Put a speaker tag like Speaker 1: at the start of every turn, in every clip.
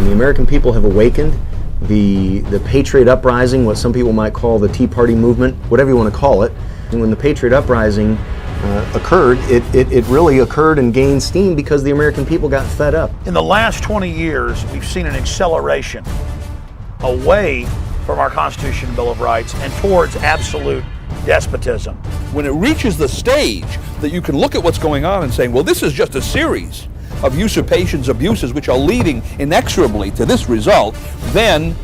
Speaker 1: The American people have awakened. The Patriot Uprising, what some people might call the Tea Party movement, whatever you want to call it. And when the Patriot Uprising occurred, it really occurred and gained steam because the American people got fed up.
Speaker 2: In the last 20 years, we've seen an acceleration away from our Constitution and Bill of Rights and towards absolute despotism.
Speaker 3: When it reaches the stage that you can look at what's going on and say, well, this is just a series of usurpations, abuses, which are leading inexorably to this result, then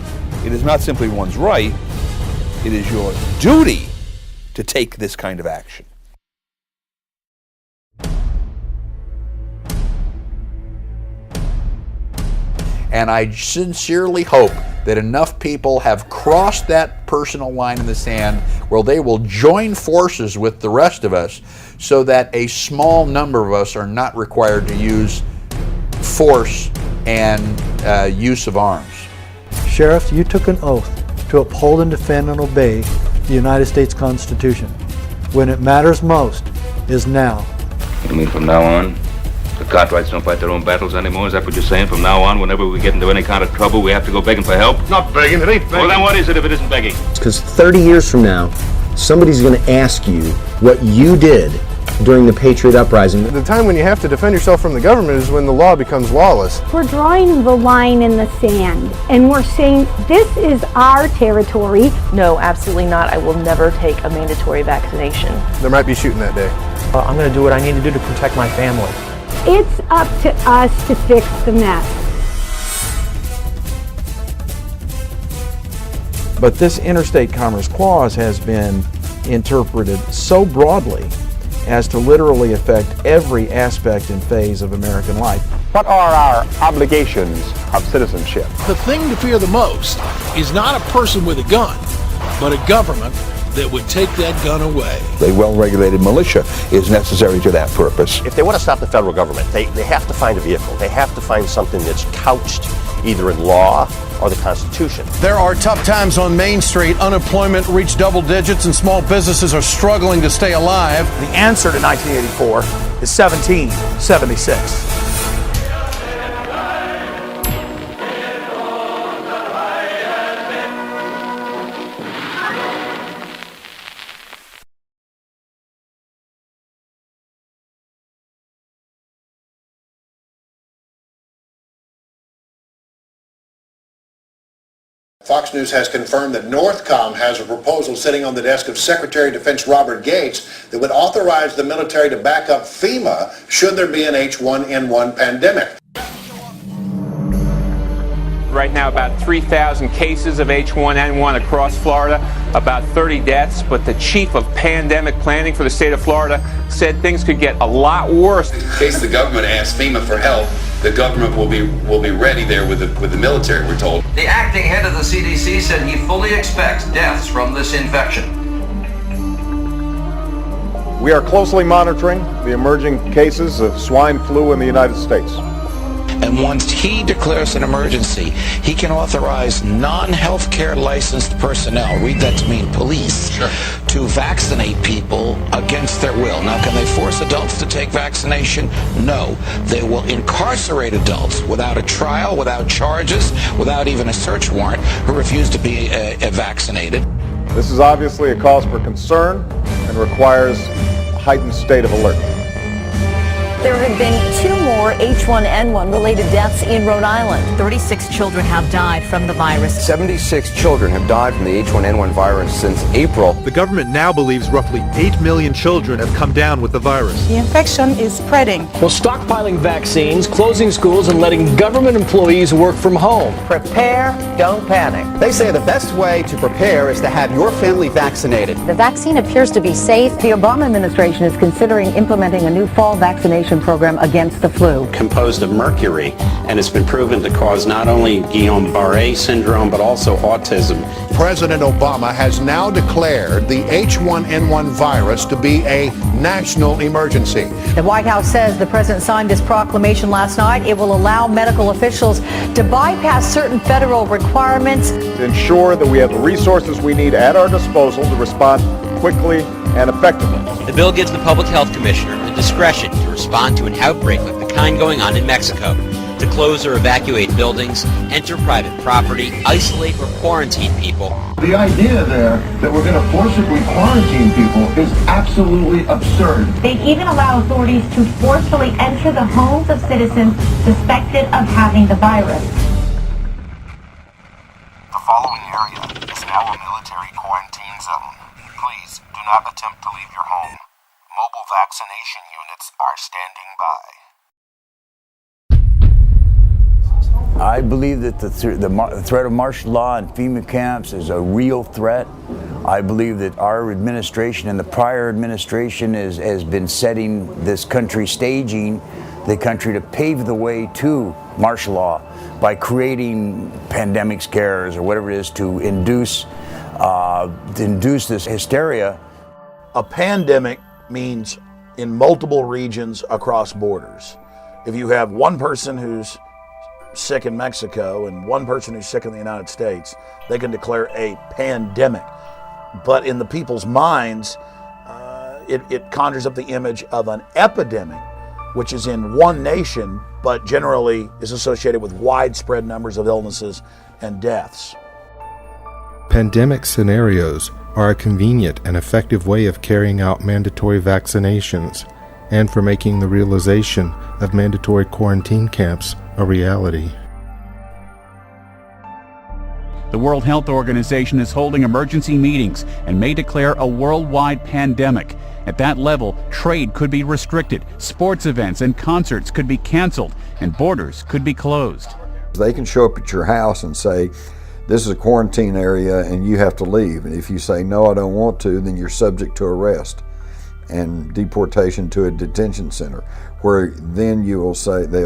Speaker 3: it is not simply one's right, it is your duty to take this kind of action.
Speaker 4: And I sincerely hope that enough people have crossed that personal line in the sand where they will join forces with the rest of us so that a small number of us are not required to use force and use of arms.
Speaker 5: Sheriff, you took an oath to uphold and defend and obey the United States Constitution. When it matters most is now.
Speaker 6: You mean from now on, the Cartwrights don't fight their own battles anymore? Is that what you're saying? From now on, whenever we get into any kind of trouble, we have to go begging for help?
Speaker 7: Not begging, it ain't begging.
Speaker 6: Well, then what is it if it isn't begging?
Speaker 1: Because 30 years from now, somebody's going to ask you what you did during the Patriot Uprising.
Speaker 7: The time when you have to defend yourself from the government is when the law becomes lawless.
Speaker 8: We're drawing the line in the sand, and we're saying this is our territory.
Speaker 9: No, absolutely not. I will never take a mandatory vaccination.
Speaker 7: There might be shooting that day.
Speaker 10: I'm going to do what I need to do to protect my family.
Speaker 8: It's up to us to fix the mess.
Speaker 11: But this interstate commerce clause has been interpreted so broadly as to literally affect every aspect and phase of American life.
Speaker 12: What are our obligations of citizenship?
Speaker 13: The thing to fear the most is not a person with a gun, but a government that would take that gun away.
Speaker 3: A well-regulated militia is necessary to that purpose.
Speaker 14: If they want to stop the federal government, they have to find a vehicle. They have to find something that's couched either in law or the Constitution.
Speaker 15: There are tough times on Main Street. Unemployment reached double digits and small businesses are struggling to stay alive.
Speaker 2: The answer to 1984 is 1776.
Speaker 16: Fox News has confirmed that Northcom has a proposal sitting on the desk of Secretary of Defense Robert Gates that would authorize the military to back up FEMA should there be an H1N1 pandemic.
Speaker 17: Right now, about 3,000 cases of H1N1 across Florida, about 30 deaths, but the chief of pandemic planning for the state of Florida said things could get a lot worse.
Speaker 18: In case the government asks FEMA for help, the government will be ready there with the military, we're told.
Speaker 19: The acting head of the CDC said he fully expects deaths from this infection.
Speaker 12: We are closely monitoring the emerging cases of swine flu in the United States.
Speaker 20: And once he declares an emergency, he can authorize non-healthcare licensed personnel, read that to mean police, to vaccinate people against their will. Now, can they force adults to take vaccination? No. They will incarcerate adults without a trial, without charges, without even a search warrant, who refuse to be vaccinated.
Speaker 12: This is obviously a cause for concern and requires a heightened state of alert.
Speaker 4: There have been 2 more H1N1 related deaths in Rhode Island.
Speaker 3: 36 children have died from the virus.
Speaker 5: 76 children have died from the H1N1 virus since April.
Speaker 7: The government now believes roughly 8 million children have come down with the virus.
Speaker 13: The infection is spreading.
Speaker 12: Well, stockpiling vaccines, closing schools, and letting government employees work from home.
Speaker 4: Prepare, don't panic.
Speaker 19: They say the best way to prepare is to have your family vaccinated.
Speaker 4: The vaccine appears to be safe. The Obama administration is considering implementing a new fall vaccination program against the flu.
Speaker 17: Composed of mercury, and it's been proven to cause not only Guillain-Barré syndrome, but also autism.
Speaker 16: President Obama has now declared the H1N1 virus to be a national emergency.
Speaker 4: The White House says the president signed this proclamation last night. It will allow medical officials to bypass certain federal requirements.
Speaker 12: To ensure that we have the resources we need at our disposal to respond quickly and effectively.
Speaker 11: The bill gives the Public Health Commissioner the discretion to respond to an outbreak like the kind going on in Mexico.
Speaker 21: to close or evacuate buildings, enter private property, isolate or quarantine people.
Speaker 22: The idea there that we're going to forcibly quarantine people is absolutely absurd.
Speaker 8: They even allow authorities to forcefully enter the homes of citizens suspected of having the virus.
Speaker 23: The following area is now a military quarantine zone. Please do not attempt to leave your home. Mobile vaccination units are standing by.
Speaker 24: I believe that the threat of martial law and FEMA camps is a real threat. I believe that our administration and the prior administration has been setting this country, staging the country to pave the way to martial law by creating pandemic scares or whatever it is to induce this hysteria.
Speaker 2: A pandemic means in multiple regions across borders. If you have one person who's sick in Mexico and one person who's sick in the United States, they can declare a pandemic. But in the people's minds, it conjures up the image of an epidemic, which is in one nation, but generally is associated with widespread numbers of illnesses and deaths.
Speaker 25: Pandemic scenarios are a convenient and effective way of carrying out mandatory vaccinations and for making the realization of mandatory quarantine camps a reality.
Speaker 26: The World Health Organization is holding emergency meetings and may declare a worldwide pandemic. At that level, trade could be restricted, sports events and concerts could be canceled, and borders could be closed.
Speaker 27: They can show up at your house and say, this is a quarantine area and you have to leave. And if you say, no, I don't want to, then you're subject to arrest and deportation to a detention center, where then they'll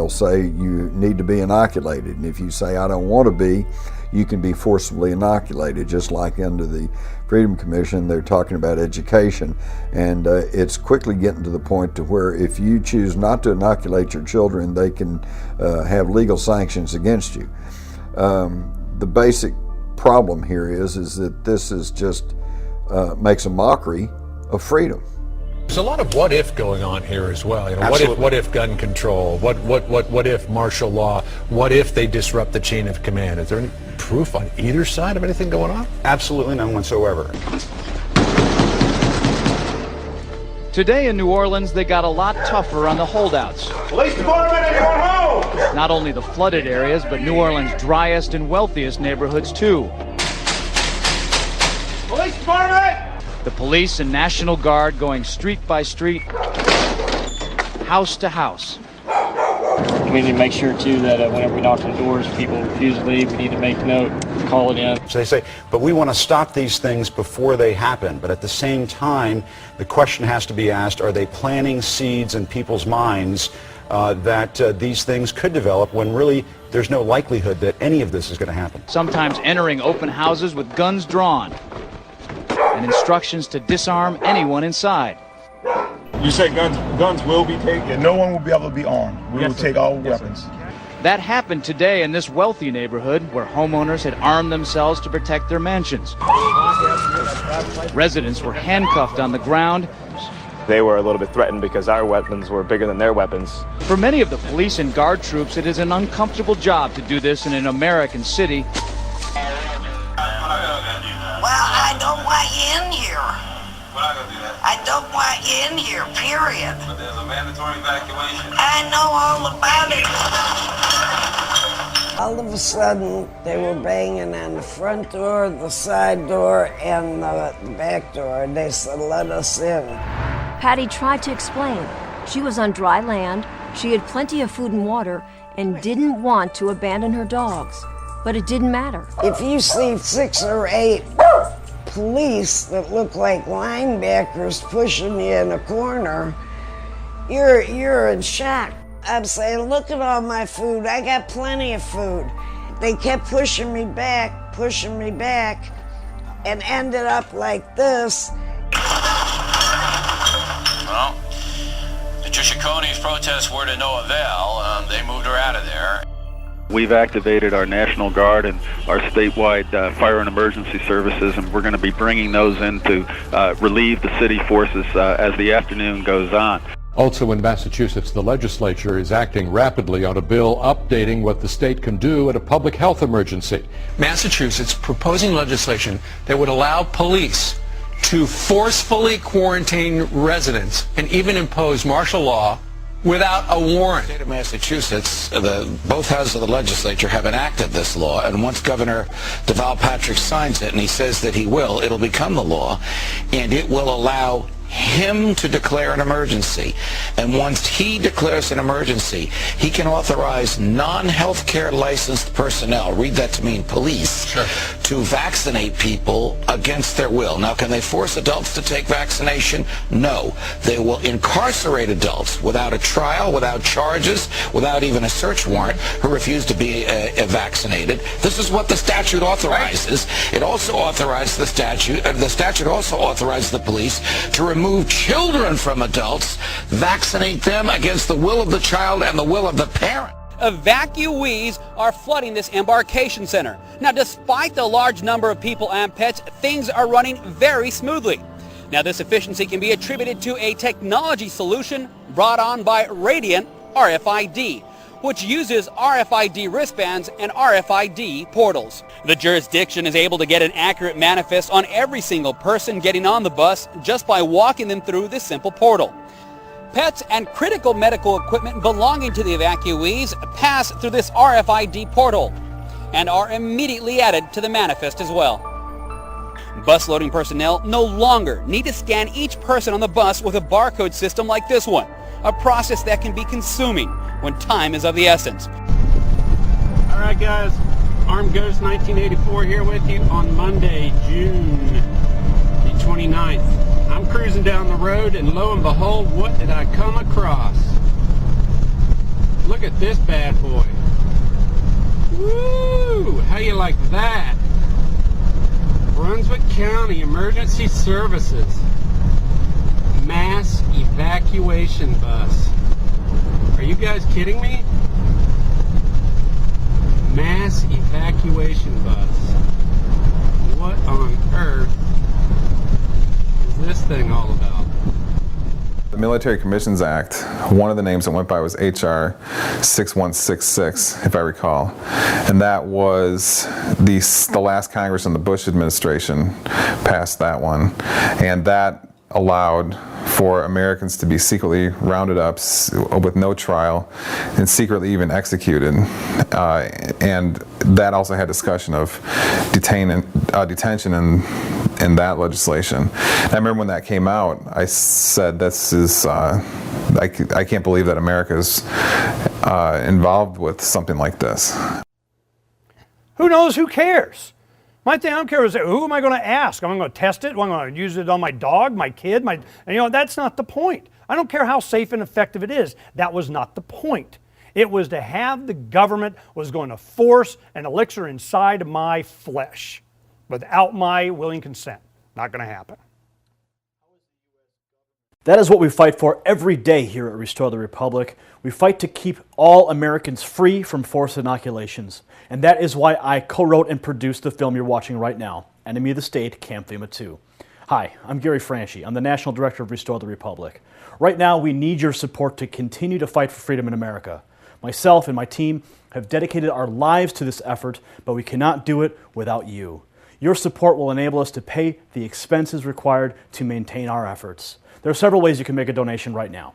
Speaker 27: say you need to be inoculated. And if you say, I don't want to be, you can be forcibly inoculated, just like under the Freedom Commission, they're talking about education. And it's quickly getting to the point to where if you choose not to inoculate your children, they can have legal sanctions against you. The basic problem here is that this is just makes a mockery of freedom.
Speaker 28: There's a lot of what if going on here as well. You know, what if gun control? What if martial law? What if they disrupt the chain of command? Is there any proof on either side of anything going on?
Speaker 29: Absolutely none whatsoever.
Speaker 30: Today in New Orleans, they got a lot tougher on the holdouts.
Speaker 22: Police department, anyone home?
Speaker 30: Not only the flooded areas, but New Orleans' driest and wealthiest neighborhoods too.
Speaker 22: Police department!
Speaker 30: The police and National Guard going street by street, house to house.
Speaker 31: We need to make sure too that whenever we knock on doors, people refuse to leave. We need to make note, call it in.
Speaker 29: So they say, but we want to stop these things before they happen. But at the same time, the question has to be asked, are they planting seeds in people's minds that these things could develop when really there's no likelihood that any of this is going to happen?
Speaker 30: Sometimes entering open houses with guns drawn and instructions to disarm anyone inside.
Speaker 22: You say guns will be taken? No one will be able to be armed. We will take all weapons.
Speaker 30: That happened today in this wealthy neighborhood where homeowners had armed themselves to protect their mansions. Residents were handcuffed on the ground.
Speaker 32: They were a little bit threatened because our weapons were bigger than their weapons.
Speaker 30: For many of the police and guard troops, it is an uncomfortable job to do this in an American city.
Speaker 33: Well, I don't want you in here. We're not going to do that. I don't want you in here, period.
Speaker 18: But there's a mandatory evacuation.
Speaker 33: I know all about it. All of a sudden, they were banging on the front door, the side door, and the back door. They said, let us in.
Speaker 34: Patty tried to explain. She was on dry land, she had plenty of food and water, and didn't want to abandon her dogs. But it didn't matter.
Speaker 33: If you see 6 or 8 police that look like linebackers pushing you in a corner, you're in shock. I'm saying, look at all my food. I got plenty of food. They kept pushing me back, and ended up like this.
Speaker 19: Well, Patricia Coney's protests were to no avail. They moved her out of there.
Speaker 35: We've activated our National Guard and our statewide fire and emergency services, and we're going to be bringing those in to relieve the city forces as the afternoon goes on.
Speaker 28: Also in Massachusetts, the legislature is acting rapidly on a bill updating what the state can do at a public health emergency.
Speaker 1: Massachusetts proposing legislation that would allow police to forcefully quarantine residents and even impose martial law without a warrant.
Speaker 23: The state of Massachusetts, both houses of the legislature have enacted this law, and once Governor Deval Patrick signs it, and he says that he will, it'll become the law, and it will allow him to declare an emergency. And once he declares an emergency, he can authorize non-healthcare licensed personnel, read that to mean police, to vaccinate people against their will. Now, can they force adults to take vaccination? No. They will incarcerate adults without a trial, without charges, without even a search warrant, who refuse to be vaccinated. This is what the statute authorizes. It also authorizes the statute also authorizes the police to remove children from adults, vaccinate them against the will of the child and the will of the parent.
Speaker 3: Evacuees are flooding this embarkation center. Now, despite the large number of people and pets, things are running very smoothly. Now, this efficiency can be attributed to a technology solution brought on by Radiant RFID, which uses RFID wristbands and RFID portals. The jurisdiction is able to get an accurate manifest on every single person getting on the bus just by walking them through this simple portal. Pets and critical medical equipment belonging to the evacuees pass through this RFID portal and are immediately added to the manifest as well. Bus loading personnel no longer need to scan each person on the bus with a barcode system like this one, a process that can be consuming when time is of the essence.
Speaker 4: All right, guys, Armed Ghost 1984 here with you on Monday, June the 29th. I'm cruising down the road, and lo and behold, what did I come across? Look at this bad boy. Woo! How you like that? Brunswick County Emergency Services Mass Evacuation Bus. Are you guys kidding me? Mass Evacuation Bus. What on earth is this thing all about?
Speaker 5: The Military Commissions Act, one of the names that went by was H.R. 6166, if I recall. And that was the last Congress in the Bush administration passed that one. And that allowed for Americans to be secretly rounded up with no trial and secretly even executed. And that also had discussion of detention in that legislation. I remember when that came out, I said, this is, I can't believe that America is involved with something like this.
Speaker 6: Who knows? Who cares? My thing, I don't care, is who am I going to ask? Am I going to test it? Am I going to use it on my dog, my kid? That's not the point. I don't care how safe and effective it is. That was not the point. It was to have the government was going to force an elixir inside my flesh without my willing consent. Not going to happen.
Speaker 7: That is what we fight for every day here at Restore the Republic. We fight to keep all Americans free from forced inoculations. And that is why I co-wrote and produced the film you're watching right now, Enemy of the State, Camp FEMA 2. Hi, I'm Gary Franchi. I'm the National Director of Restore the Republic. Right now, we need your support to continue to fight for freedom in America. Myself and my team have dedicated our lives to this effort, but we cannot do it without you. Your support will enable us to pay the expenses required to maintain our efforts. There are several ways you can make a donation right now.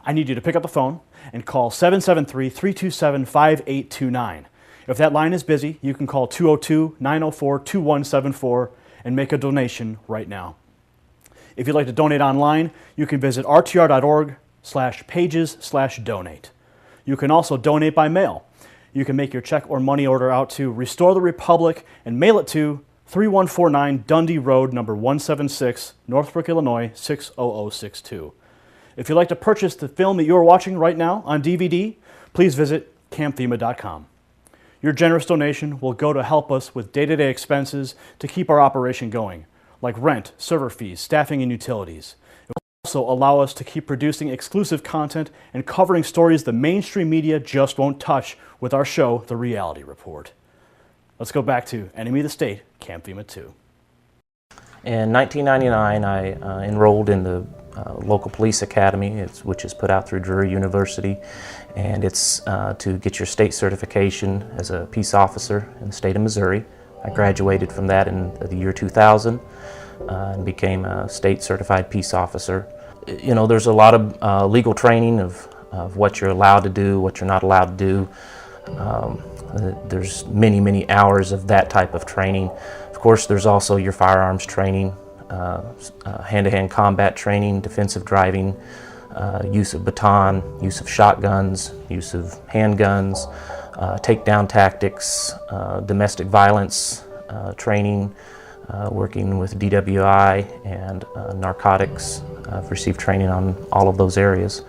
Speaker 7: I need you to pick up the phone and call 773-327-5829. If that line is busy, you can call 202-904-2174 and make a donation right now. If you'd like to donate online, you can visit rtr.org/pages/donate. You can also donate by mail. You can make your check or money order out to Restore the Republic and mail it to 3149 Dundee Road, number 176, Northbrook, Illinois, 60062. If you'd like to purchase the film that you're watching right now on DVD, please visit campfema.com. Your generous donation will go to help us with day-to-day expenses to keep our operation going, like rent, server fees, staffing, and utilities. It will also allow us to keep producing exclusive content and covering stories the mainstream media just won't touch with our show, The Reality Report. Let's go back to Enemy of the State, Camp FEMA 2.
Speaker 9: In 1999, I enrolled in the
Speaker 2: local police academy, which is put out through Drury University, and it's to get your state certification as a peace officer in the state of Missouri. I graduated from that in the year 2000 and became a state certified peace officer. You know, there's a lot of legal training of what you're allowed to do, what you're not allowed to do. There's many, many hours of that type of training. Of course, there's also your firearms training, hand-to-hand combat training, defensive driving, use of baton, use of shotguns, use of handguns, takedown tactics, domestic violence training, working with DWI and narcotics. I've received training on all of those areas.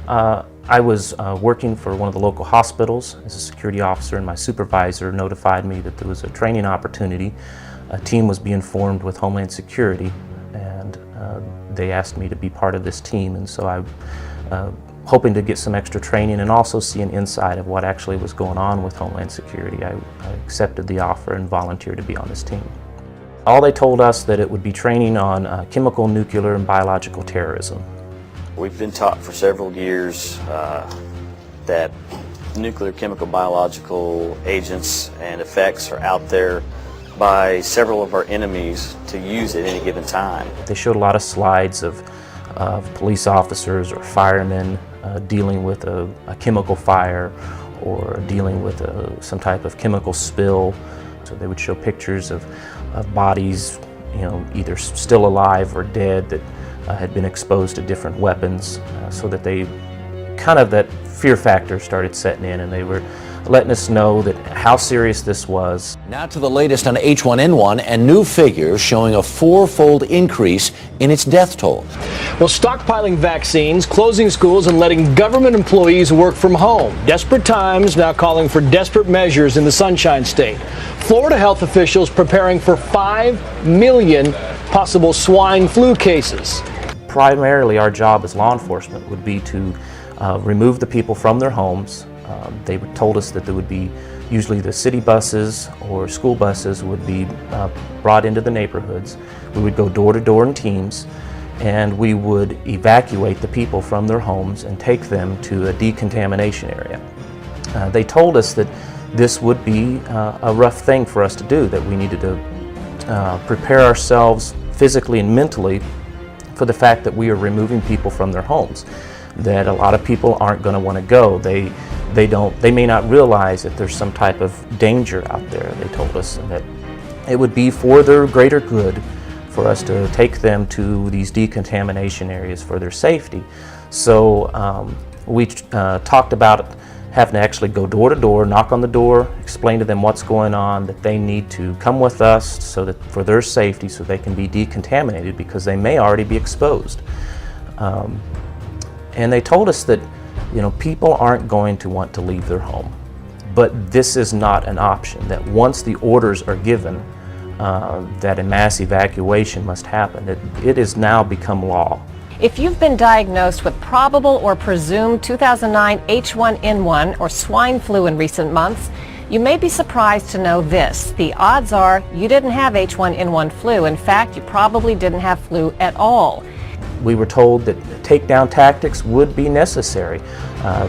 Speaker 2: I was working for one of the local hospitals as a security officer, and my supervisor notified me that there was a training opportunity. A team was being formed with Homeland Security, and they asked me to be part of this team, and so I hoping to get some extra training and also see an insight of what actually was going on with Homeland Security. I accepted the offer and volunteered to be on this team. All they told us that it would be training on chemical, nuclear, and biological terrorism.
Speaker 8: We've been taught for several years that nuclear, chemical, biological agents and effects are out there by several of our enemies to use at any given time.
Speaker 2: They showed a lot of slides of police officers or firemen dealing with a chemical fire or dealing with some type of chemical spill. So they would show pictures of bodies, you know, either still alive or dead that had been exposed to different weapons, so that they kind of, that fear factor started setting in, and they were letting us know that how serious this was.
Speaker 9: Now to the latest on H1N1 and new figures showing a four-fold increase in its death toll.
Speaker 10: Well, stockpiling vaccines, closing schools, and letting government employees work from home. Desperate times now calling for desperate measures in the Sunshine State. Florida health officials preparing for 5 million possible swine flu cases.
Speaker 2: Primarily, our job as law enforcement would be to remove the people from their homes. They told us that there would be usually the city buses or school buses would be brought into the neighborhoods. We would go door to door in teams, and we would evacuate the people from their homes and take them to a decontamination area. They told us that this would be a rough thing for us to do, that we needed to prepare ourselves physically and mentally for the fact that we are removing people from their homes, that a lot of people aren't going to want to go. They may not realize that there's some type of danger out there, they told us, and that it would be for their greater good for us to take them to these decontamination areas for their safety. So we talked about having to actually go door to door, knock on the door, explain to them what's going on, that they need to come with us so that for their safety, so they can be decontaminated, because they may already be exposed. And they told us that, you know, people aren't going to want to leave their home, but this is not an option, that once the orders are given that a mass evacuation must happen, it has now become law.
Speaker 11: If you've been diagnosed with probable or presumed 2009 H1N1 or swine flu in recent months, you may be surprised to know this. The odds are you didn't have H1N1 flu. In fact, you probably didn't have flu at all.
Speaker 2: We were told that takedown tactics would be necessary.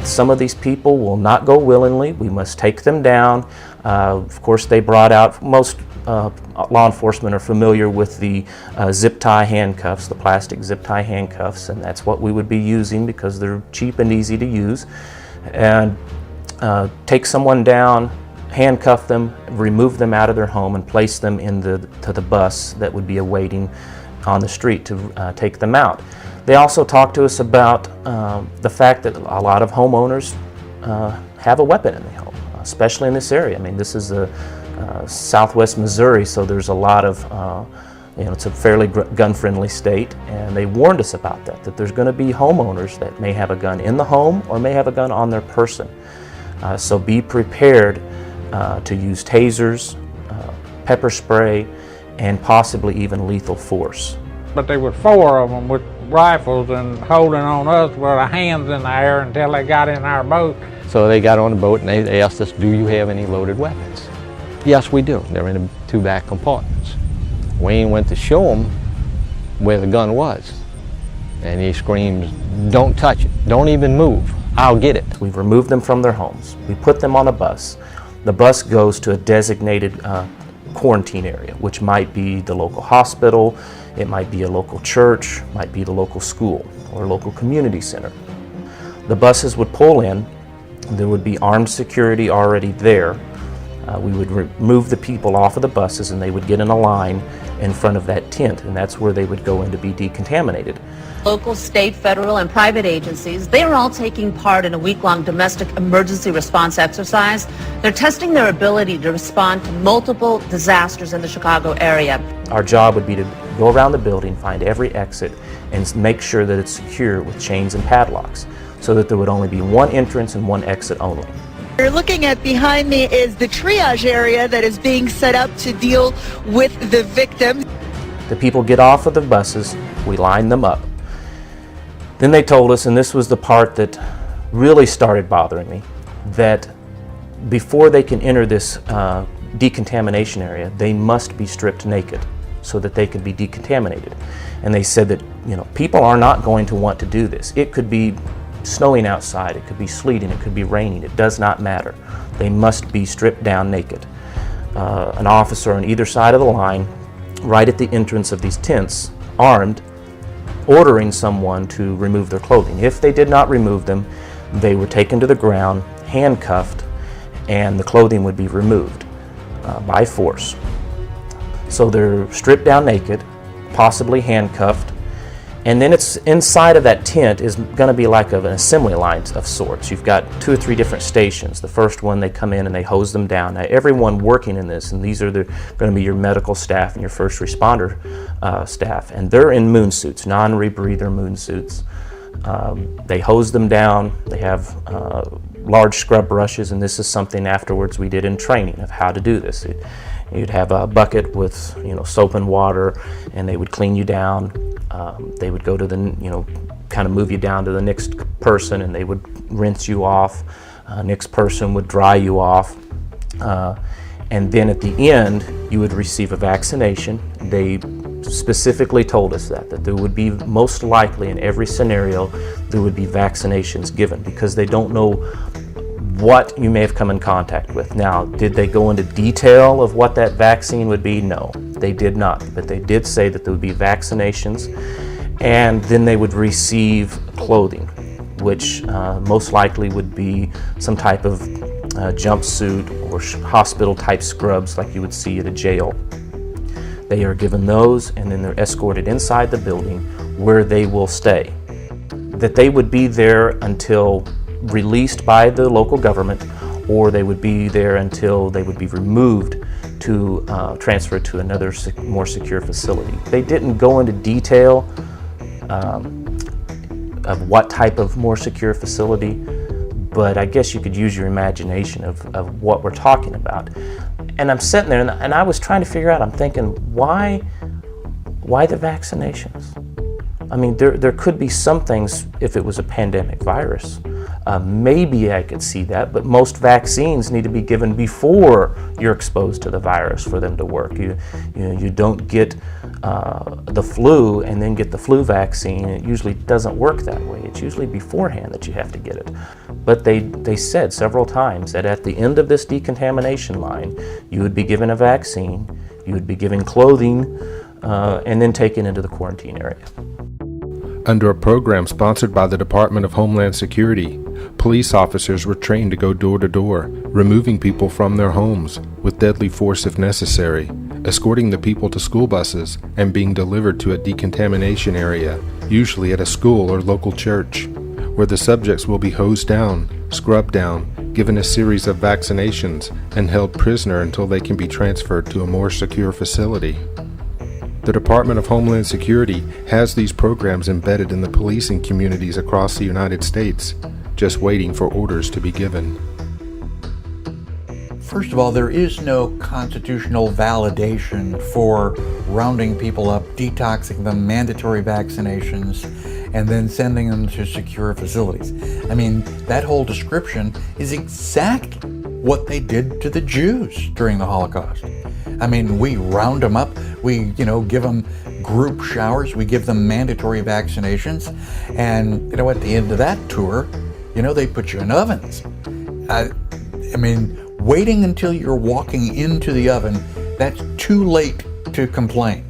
Speaker 2: Some of these people will not go willingly. We must take them down. Of course, they brought out, most law enforcement are familiar with the zip tie handcuffs, the plastic zip tie handcuffs, and that's what we would be using because they're cheap and easy to use. And take someone down, handcuff them, remove them out of their home, and place them to the bus that would be awaiting on the street to take them out. They also talked to us about the fact that a lot of homeowners have a weapon in the home, especially in this area. I mean, this is southwest Missouri, so there's a lot of, it's a fairly gun-friendly state, and they warned us about that there's going to be homeowners that may have a gun in the home or may have a gun on their person. So be prepared to use tasers, pepper spray, and possibly even lethal force.
Speaker 12: But there were 4 of them with rifles and holding on us with our hands in the air until they got in our boat.
Speaker 13: So they got on the boat and they asked us, do you have any loaded weapons? Yes, we do. They're in the 2 back compartments. Wayne went to show them where the gun was. And he screams, "Don't touch it, don't even move, I'll get it."
Speaker 2: We've removed them from their homes. We put them on a bus. The bus goes to a designated quarantine area, which might be the local hospital, it might be a local church, might be the local school or local community center. The buses would pull in. There would be armed security already there. We would remove the people off of the buses and they would get in a line in front of that tent, and that's where they would go in to be decontaminated.
Speaker 14: Local, state, federal, and private agencies, they are all taking part in a week-long domestic emergency response exercise. They're testing their ability to respond to multiple disasters in the Chicago area.
Speaker 2: Our job would be to go around the building, find every exit, and make sure that it's secure with chains and padlocks, so that there would only be one entrance and one exit only.
Speaker 15: You're looking at behind me is the triage area that is being set up to deal with the victims.
Speaker 2: The people get off of the buses, we line them up. Then they told us, and this was the part that really started bothering me, that before they can enter this decontamination area, they must be stripped naked so that they could be decontaminated. And they said that, you know, people are not going to want to do this. It could be snowing outside, it could be sleeting, it could be raining, it does not matter. They must be stripped down naked. An officer on either side of the line, right at the entrance of these tents, armed, ordering someone to remove their clothing. If they did not remove them, they were taken to the ground, handcuffed, and the clothing would be removed by force. So they're stripped down naked, possibly handcuffed, and then it's inside of that tent is going to be like an assembly line of sorts. You've got 2 or 3 different stations. The first one, they come in and they hose them down. Now, everyone working in this, and these are going to be your medical staff and your first responder staff, and they're in moon suits, non-rebreather moon suits. They hose them down. They have large scrub brushes, and this is something afterwards we did in training of how to do this. You'd have a bucket with soap and water, and they would clean you down. They would go to the, kind of move you down to the next person, and they would rinse you off. Next person would dry you off. And then at the end, you would receive a vaccination. They specifically told us that there would be, most likely in every scenario, there would be vaccinations given, because they don't know what you may have come in contact with. Now, did they go into detail of what that vaccine would be? No, they did not. But they did say that there would be vaccinations, and then they would receive clothing, which most likely would be some type of jumpsuit or hospital-type scrubs like you would see at a jail. They are given those, and then they're escorted inside the building where they will stay. That they would be there until released by the local government, or they would be there until they would be removed to transfer to another more secure facility. They didn't go into detail of what type of more secure facility, but I guess you could use your imagination of what we're talking about. And I'm sitting there and I was trying to figure out, I'm thinking, why the vaccinations? I mean, there could be some things if it was a pandemic virus. Maybe I could see that, but most vaccines need to be given before you're exposed to the virus for them to work. You don't get the flu and then get the flu vaccine. It usually doesn't work that way. It's usually beforehand that you have to get it. But they said several times that at the end of this decontamination line, you would be given a vaccine, you would be given clothing, and then taken into the quarantine area.
Speaker 16: Under a program sponsored by the Department of Homeland Security, police officers were trained to go door to door, removing people from their homes with deadly force if necessary, escorting the people to school buses, and being delivered to a decontamination area, usually at a school or local church, where the subjects will be hosed down, scrubbed down, given a series of vaccinations, and held prisoner until they can be transferred to a more secure facility. The Department of Homeland Security has these programs embedded in the policing communities across the United States, just waiting for orders to be given.
Speaker 17: First of all, there is no constitutional validation for rounding people up, detoxing them, mandatory vaccinations, and then sending them to secure facilities. I mean, that whole description is exactly what they did to the Jews during the Holocaust. I mean, we round them up, we, give them group showers. We give them mandatory vaccinations. And, you know, at the end of that tour, you know, they put you in ovens. I mean, waiting until you're walking into the oven, that's too late to complain.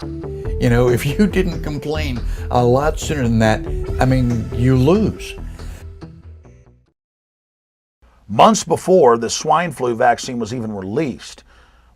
Speaker 17: You know, if you didn't complain a lot sooner than that, I mean, you lose.
Speaker 18: Months before the swine flu vaccine was even released,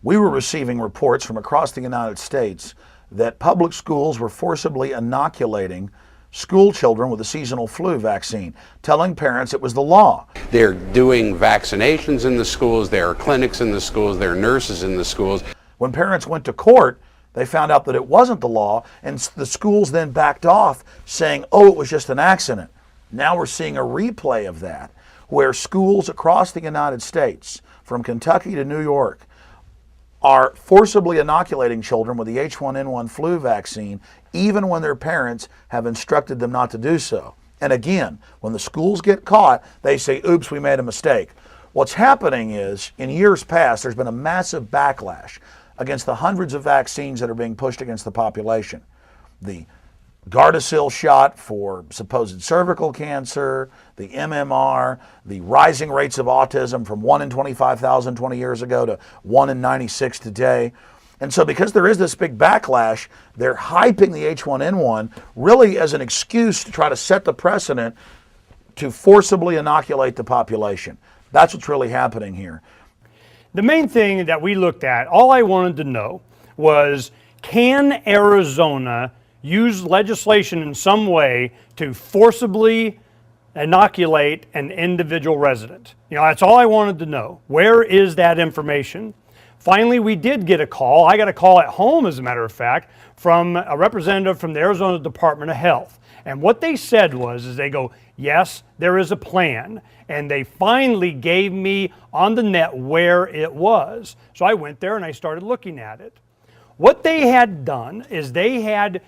Speaker 18: we were receiving reports from across the United States that public schools were forcibly inoculating school children with the seasonal flu vaccine, telling parents it was the law.
Speaker 19: They're doing vaccinations in the schools, there are clinics in the schools, there are nurses in the schools.
Speaker 18: When parents went to court, they found out that it wasn't the law, and the schools then backed off saying, oh, it was just an accident. Now we're seeing a replay of that, where schools across the United States, from Kentucky to New York, are forcibly inoculating children with the H1N1 flu vaccine, even when their parents have instructed them not to do so. And again, when the schools get caught, they say, oops, we made a mistake. What's happening is, in years past, there's been a massive backlash against the hundreds of vaccines that are being pushed against the population. The Gardasil shot for supposed cervical cancer, the MMR, the rising rates of autism from 1 in 25,000 20 years ago to 1 in 96 today. And so because there is this big backlash, they're hyping the H1N1 really as an excuse to try to set the precedent to forcibly inoculate the population. That's what's really happening here.
Speaker 6: The main thing that we looked at, all I wanted to know was, can Arizona use legislation in some way to forcibly inoculate an individual resident? You know, that's all I wanted to know. Where is that information? Finally, we did get a call. I got a call at home, as a matter of fact, from a representative from the Arizona Department of Health. And what they said was, they go, yes, there is a plan. And they finally gave me on the net where it was. So I went there and I started looking at it. What they had done is they had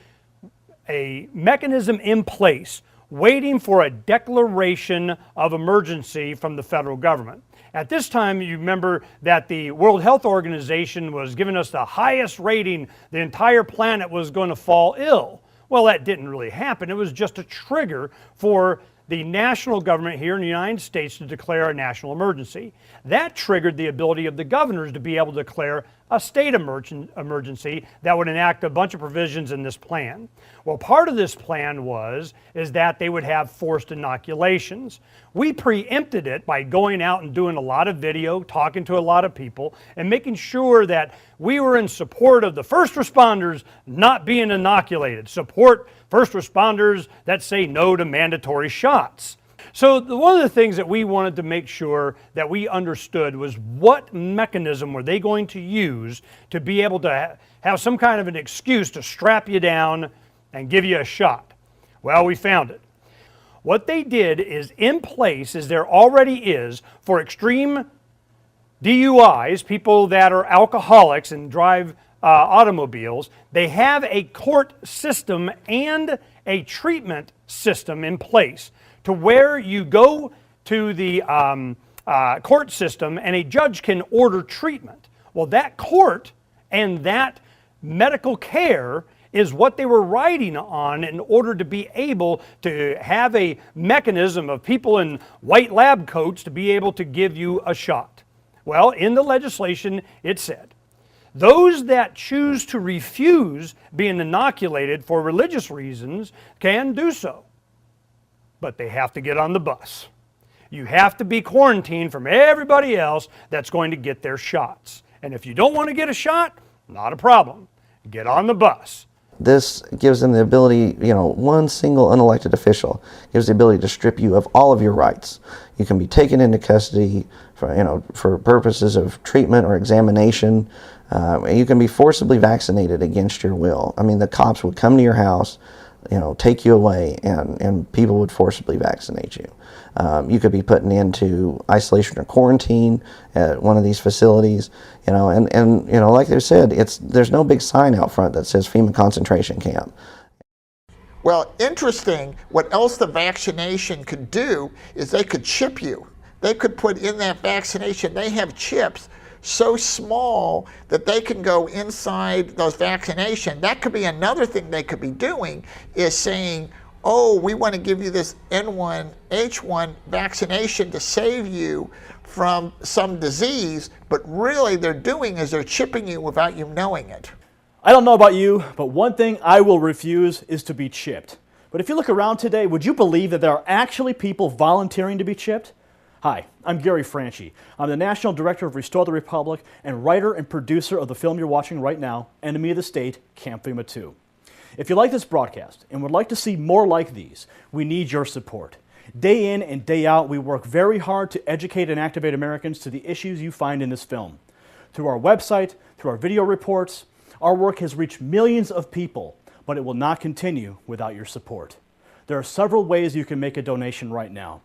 Speaker 6: a mechanism in place waiting for a declaration of emergency from the federal government. At this time, you remember that the World Health Organization was giving us the highest rating. The entire planet was going to fall ill. Well, that didn't really happen. It was just a trigger for the national government here in the United States to declare a national emergency. That triggered the ability of the governors to be able to declare a state emergency that would enact a bunch of provisions in this plan. Well, part of this plan is that they would have forced inoculations. We preempted it by going out and doing a lot of video, talking to a lot of people, and making sure that we were in support of the first responders not being inoculated, support first responders that say no to mandatory shots. So one of the things that we wanted to make sure that we understood was, what mechanism were they going to use to be able to have some kind of an excuse to strap you down and give you a shot? Well, we found it. What they did is, in place, as there already is for extreme DUIs, people that are alcoholics and drive automobiles, they have a court system and a treatment system in place, to where you go to the court system and a judge can order treatment. Well, that court and that medical care is what they were riding on in order to be able to have a mechanism of people in white lab coats to be able to give you a shot. Well, in the legislation, it said, those that choose to refuse being inoculated for religious reasons can do so, but they have to get on the bus. You have to be quarantined from everybody else that's going to get their shots. And if you don't want to get a shot, not a problem. Get on the bus.
Speaker 20: This gives them the ability, one single unelected official gives the ability to strip you of all of your rights. You can be taken into custody for purposes of treatment or examination. You can be forcibly vaccinated against your will. I mean, the cops would come to your house, take you away, and people would forcibly vaccinate you. You could be put into isolation or quarantine at one of these facilities, and like they said, there's no big sign out front that says FEMA concentration camp.
Speaker 21: Well, interesting, what else the vaccination could do is they could chip you. They could put in that vaccination, they have chips so small that they can go inside those vaccinations. That could be another thing they could be doing, is saying, oh, we want to give you this H1 vaccination to save you from some disease, but really they're doing is they're chipping you without you knowing it.
Speaker 7: I don't know about you, but one thing I will refuse is to be chipped. But if you look around today, would you believe that there are actually people volunteering to be chipped? Hi, I'm Gary Franchi. I'm the National Director of Restore the Republic and writer and producer of the film you're watching right now, Enemy of the State, Camp FEMA 2. If you like this broadcast and would like to see more like these, we need your support. Day in and day out, we work very hard to educate and activate Americans to the issues you find in this film. Through our website, through our video reports, our work has reached millions of people, but it will not continue without your support. There are several ways you can make a donation right now.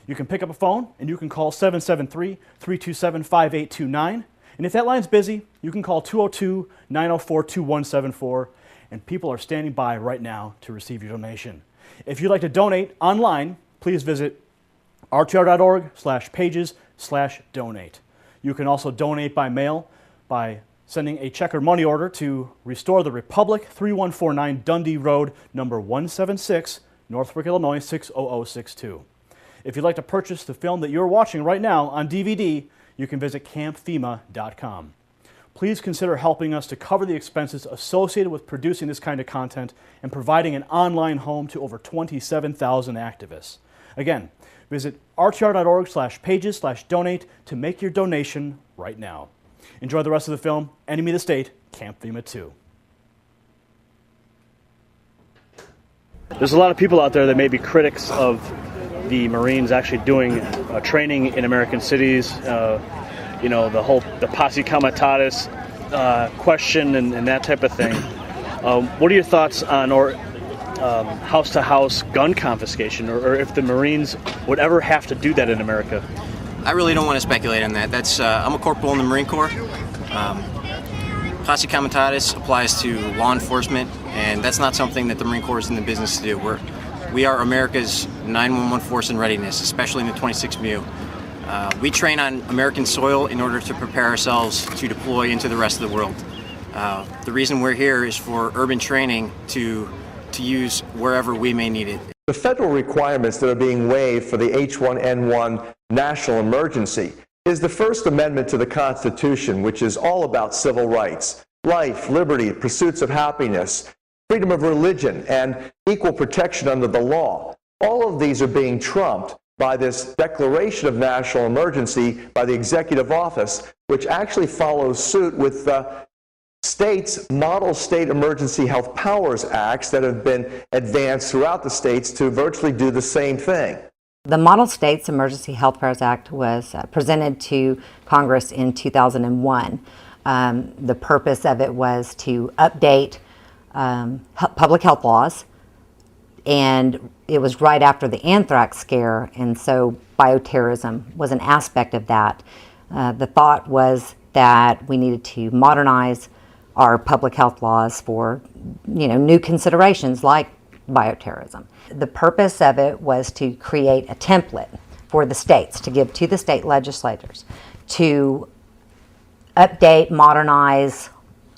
Speaker 7: You can pick up a phone and you can call 773-327-5829. And if that line's busy, you can call 202-904-2174. And people are standing by right now to receive your donation. If you'd like to donate online, please visit rtr.org/pages/donate. You can also donate by mail by sending a check or money order to Restore the Republic, 3149 Dundee Road, number 176, Northbrook, Illinois, 60062. If you'd like to purchase the film that you're watching right now on DVD, you can visit campfema.com. Please consider helping us to cover the expenses associated with producing this kind of content and providing an online home to over 27,000 activists. Again, visit rtr.org/pages/donate to make your donation right now. Enjoy the rest of the film, Enemy of the State, Camp FEMA 2. There's a lot of people out there that may be critics of the Marines actually doing training in American cities. The posse comitatus question and that type of thing. What are your thoughts on house-to-house gun confiscation, or if the Marines would ever have to do that in America?
Speaker 1: I really don't want to speculate on that. I'm a corporal in the Marine Corps. Posse comitatus applies to law enforcement, and that's not something that the Marine Corps is in the business to do. We are America's 911 force in readiness, especially in the 26th MU. We train on American soil in order to prepare ourselves to deploy into the rest of the world. The reason we're here is for urban training to use wherever we may need it.
Speaker 22: The federal requirements that are being waived for the H1N1 national emergency is the First Amendment to the Constitution, which is all about civil rights, life, liberty, pursuits of happiness, freedom of religion, and equal protection under the law. All of these are being trumped by this declaration of national emergency by the executive office, which actually follows suit with states' model state emergency health powers acts that have been advanced throughout the states to virtually do the same thing.
Speaker 23: The Model States Emergency Health Powers Act was presented to Congress in 2001. The purpose of it was to update public health laws, and it was right after the anthrax scare, and so bioterrorism was an aspect of that. The thought was that we needed to modernize our public health laws for new considerations like bioterrorism. The purpose of it was to create a template for the states to give to the state legislators to update, modernize,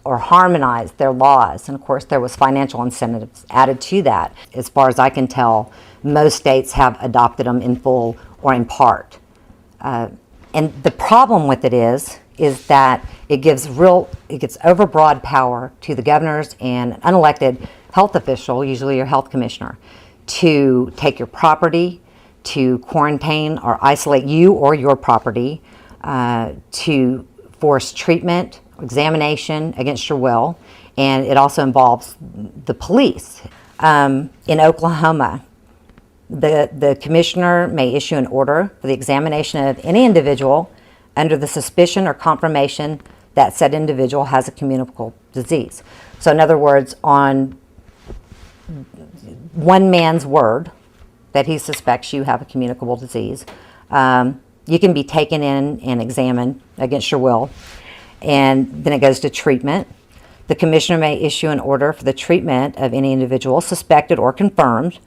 Speaker 23: or harmonize their laws. And of course, there was financial incentives added to that. As far as I can tell, most states have adopted them in full or in part. And the problem with it is that it gives overbroad power to the governors and an unelected health official, usually your health commissioner, to take your property, to quarantine or isolate you or your property, to force treatment, examination against your will, and it also involves the police. In Oklahoma, the commissioner may issue an order for the examination of any individual under the suspicion or confirmation that said individual has a communicable disease. So in other words, on one man's word that he suspects you have a communicable disease, you can be taken in and examined against your will, and then it goes to treatment. The commissioner may issue an order for the treatment of any individual suspected or confirmed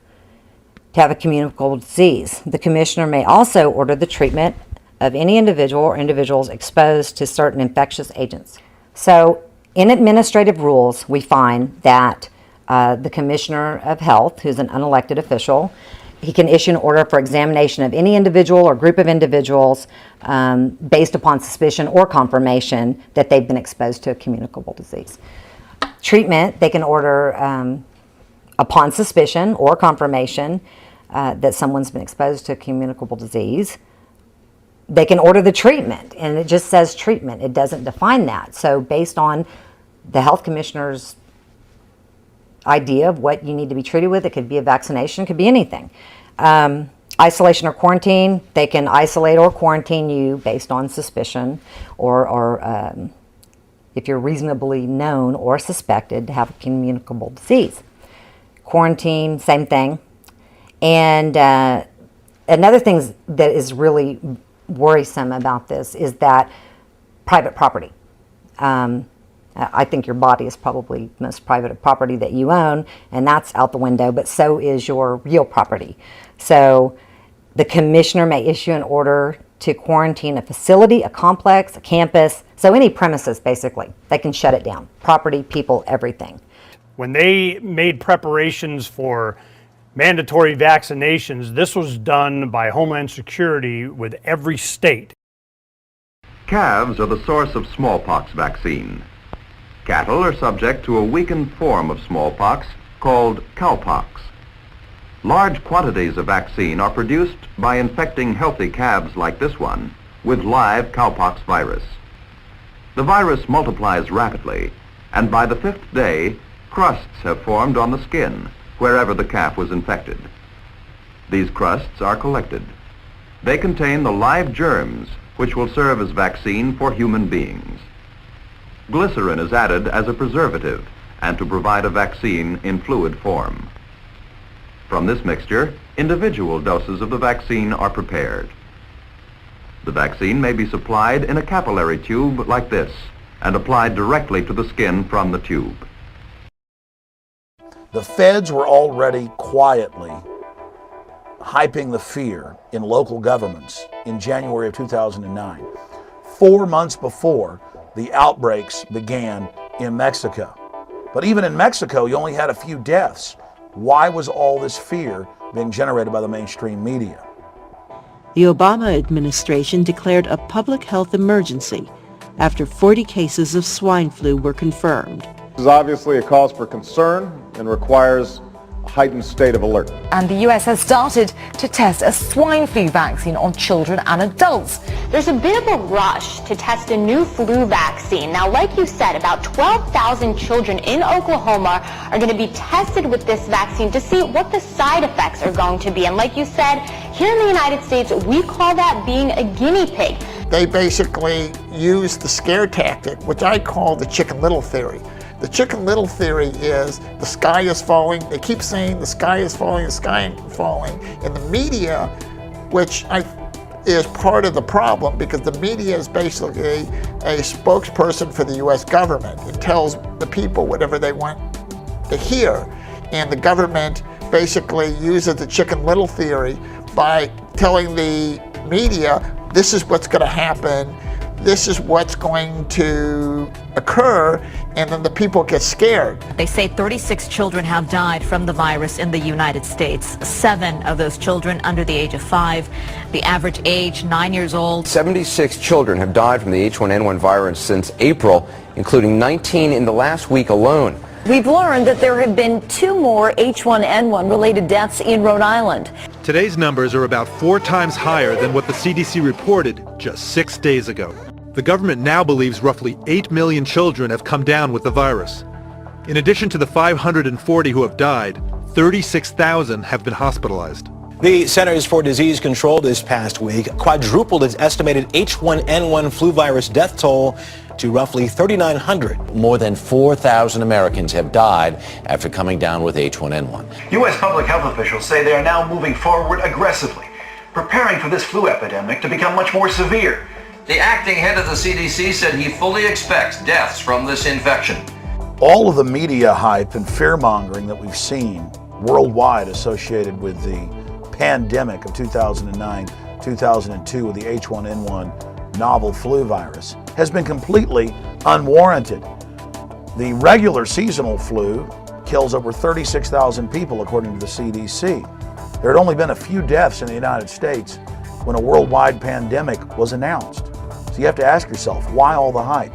Speaker 23: to have a communicable disease. The commissioner may also order the treatment of any individual or individuals exposed to certain infectious agents. So in administrative rules, we find that the Commissioner of Health, who's an unelected official, he can issue an order for examination of any individual or group of individuals based upon suspicion or confirmation that they've been exposed to a communicable disease. Treatment, they can order upon suspicion or confirmation that someone's been exposed to a communicable disease. They can order the treatment, and it just says treatment. It doesn't define that. So based on the health commissioner's idea of what you need to be treated with, it could be a vaccination, it could be anything. Isolation or quarantine, they can isolate or quarantine you based on suspicion or if you're reasonably known or suspected to have a communicable disease. Quarantine, same thing. And another thing that is really worrisome about this is that private property. I think your body is probably the most private property that you own, and that's out the window, but so is your real property. So the commissioner may issue an order to quarantine a facility, a complex, a campus, so any premises basically. They can shut it down. Property, people, everything.
Speaker 6: When they made preparations for mandatory vaccinations, this was done by Homeland Security with every state.
Speaker 3: Calves are the source of smallpox vaccine. Cattle are subject to a weakened form of smallpox called cowpox. Large quantities of vaccine are produced by infecting healthy calves like this one with live cowpox virus. The virus multiplies rapidly, and by the 5th day, crusts have formed on the skin wherever the calf was infected. These crusts are collected. They contain the live germs which will serve as vaccine for human beings. Glycerin is added as a preservative and to provide a vaccine in fluid form. From this mixture, individual doses of the vaccine are prepared. The vaccine may be supplied in a capillary tube like this and applied directly to the skin from the tube.
Speaker 18: The feds were already quietly hyping the fear in local governments in January of 2009, 4 months before the outbreaks began in Mexico. But even in Mexico, you only had a few deaths. Why was all this fear being generated by the mainstream media?
Speaker 4: The Obama administration declared a public health emergency after 40 cases of swine flu were confirmed.
Speaker 5: This is obviously a cause for concern and requires a heightened state of alert.
Speaker 24: And the U.S. has started to test a swine flu vaccine on children and adults.
Speaker 25: There's a bit of a rush to test a new flu vaccine. Now, like you said, about 12,000 children in Oklahoma are going to be tested with this vaccine to see what the side effects are going to be. And like you said, here in the United States, we call that being a guinea pig.
Speaker 21: They basically use the scare tactic, which I call the Chicken Little theory. The Chicken Little theory is the sky is falling. They keep saying the sky is falling, the sky is falling. And the media, which is part of the problem, because the media is basically a spokesperson for the U.S. government. It tells the people whatever they want to hear. And the government basically uses the Chicken Little theory by telling the media, this is what's going to happen, this is what's going to occur, and then the people get scared.
Speaker 24: They say 36 children have died from the virus in the United States. 7 of those children under the age of 5. The average age, 9 years old.
Speaker 26: 76 children have died from the H1N1 virus since April, including 19 in the last week alone.
Speaker 24: We've learned that there have been 2 more H1N1 related deaths in Rhode Island.
Speaker 27: Today's numbers are about 4 times higher than what the CDC reported just 6 days ago. The government now believes roughly 8 million children have come down with the virus. In addition to the 540 who have died, 36,000 have been hospitalized.
Speaker 28: The Centers for Disease Control this past week quadrupled its estimated H1N1 flu virus death toll to roughly 3,900.
Speaker 9: More than 4,000 Americans have died after coming down with H1N1.
Speaker 29: U.S. public health officials say they are now moving forward aggressively, preparing for this flu epidemic to become much more severe.
Speaker 30: The acting head of the CDC said he fully expects deaths from this infection.
Speaker 18: All of the media hype and fear-mongering that we've seen worldwide associated with the pandemic of 2009 2002 with the H1N1 novel flu virus has been completely unwarranted. The regular seasonal flu kills over 36,000 people according to the CDC. There had only been a few deaths in the United States when a worldwide pandemic was announced. So you have to ask yourself, why all the hype?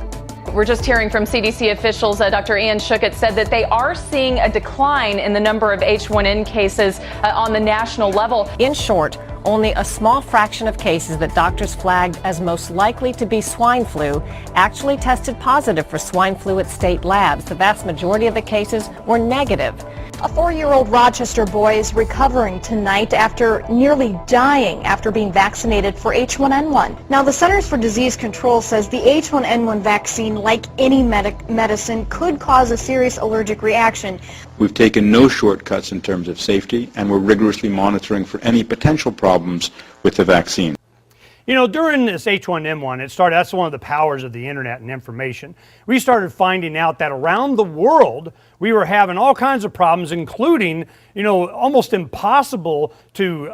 Speaker 2: We're just hearing from CDC officials. Dr. Ian Schuchat said that they are seeing a decline in the number of H1N cases on the national level.
Speaker 8: In short, only a small fraction of cases that doctors flagged as most likely to be swine flu actually tested positive for swine flu at state labs. The vast majority of the cases were negative.
Speaker 10: A 4-year-old Rochester boy is recovering tonight after nearly dying after being vaccinated for H1N1. Now, the Centers for Disease Control says the H1N1 vaccine, like any medicine, could cause a serious allergic reaction.
Speaker 11: We've taken no shortcuts in terms of safety, and we're rigorously monitoring for any potential problems with the vaccine.
Speaker 6: You know, during this H1N1, that's one of the powers of the internet and information. We started finding out that around the world, we were having all kinds of problems, including, you know, almost impossible to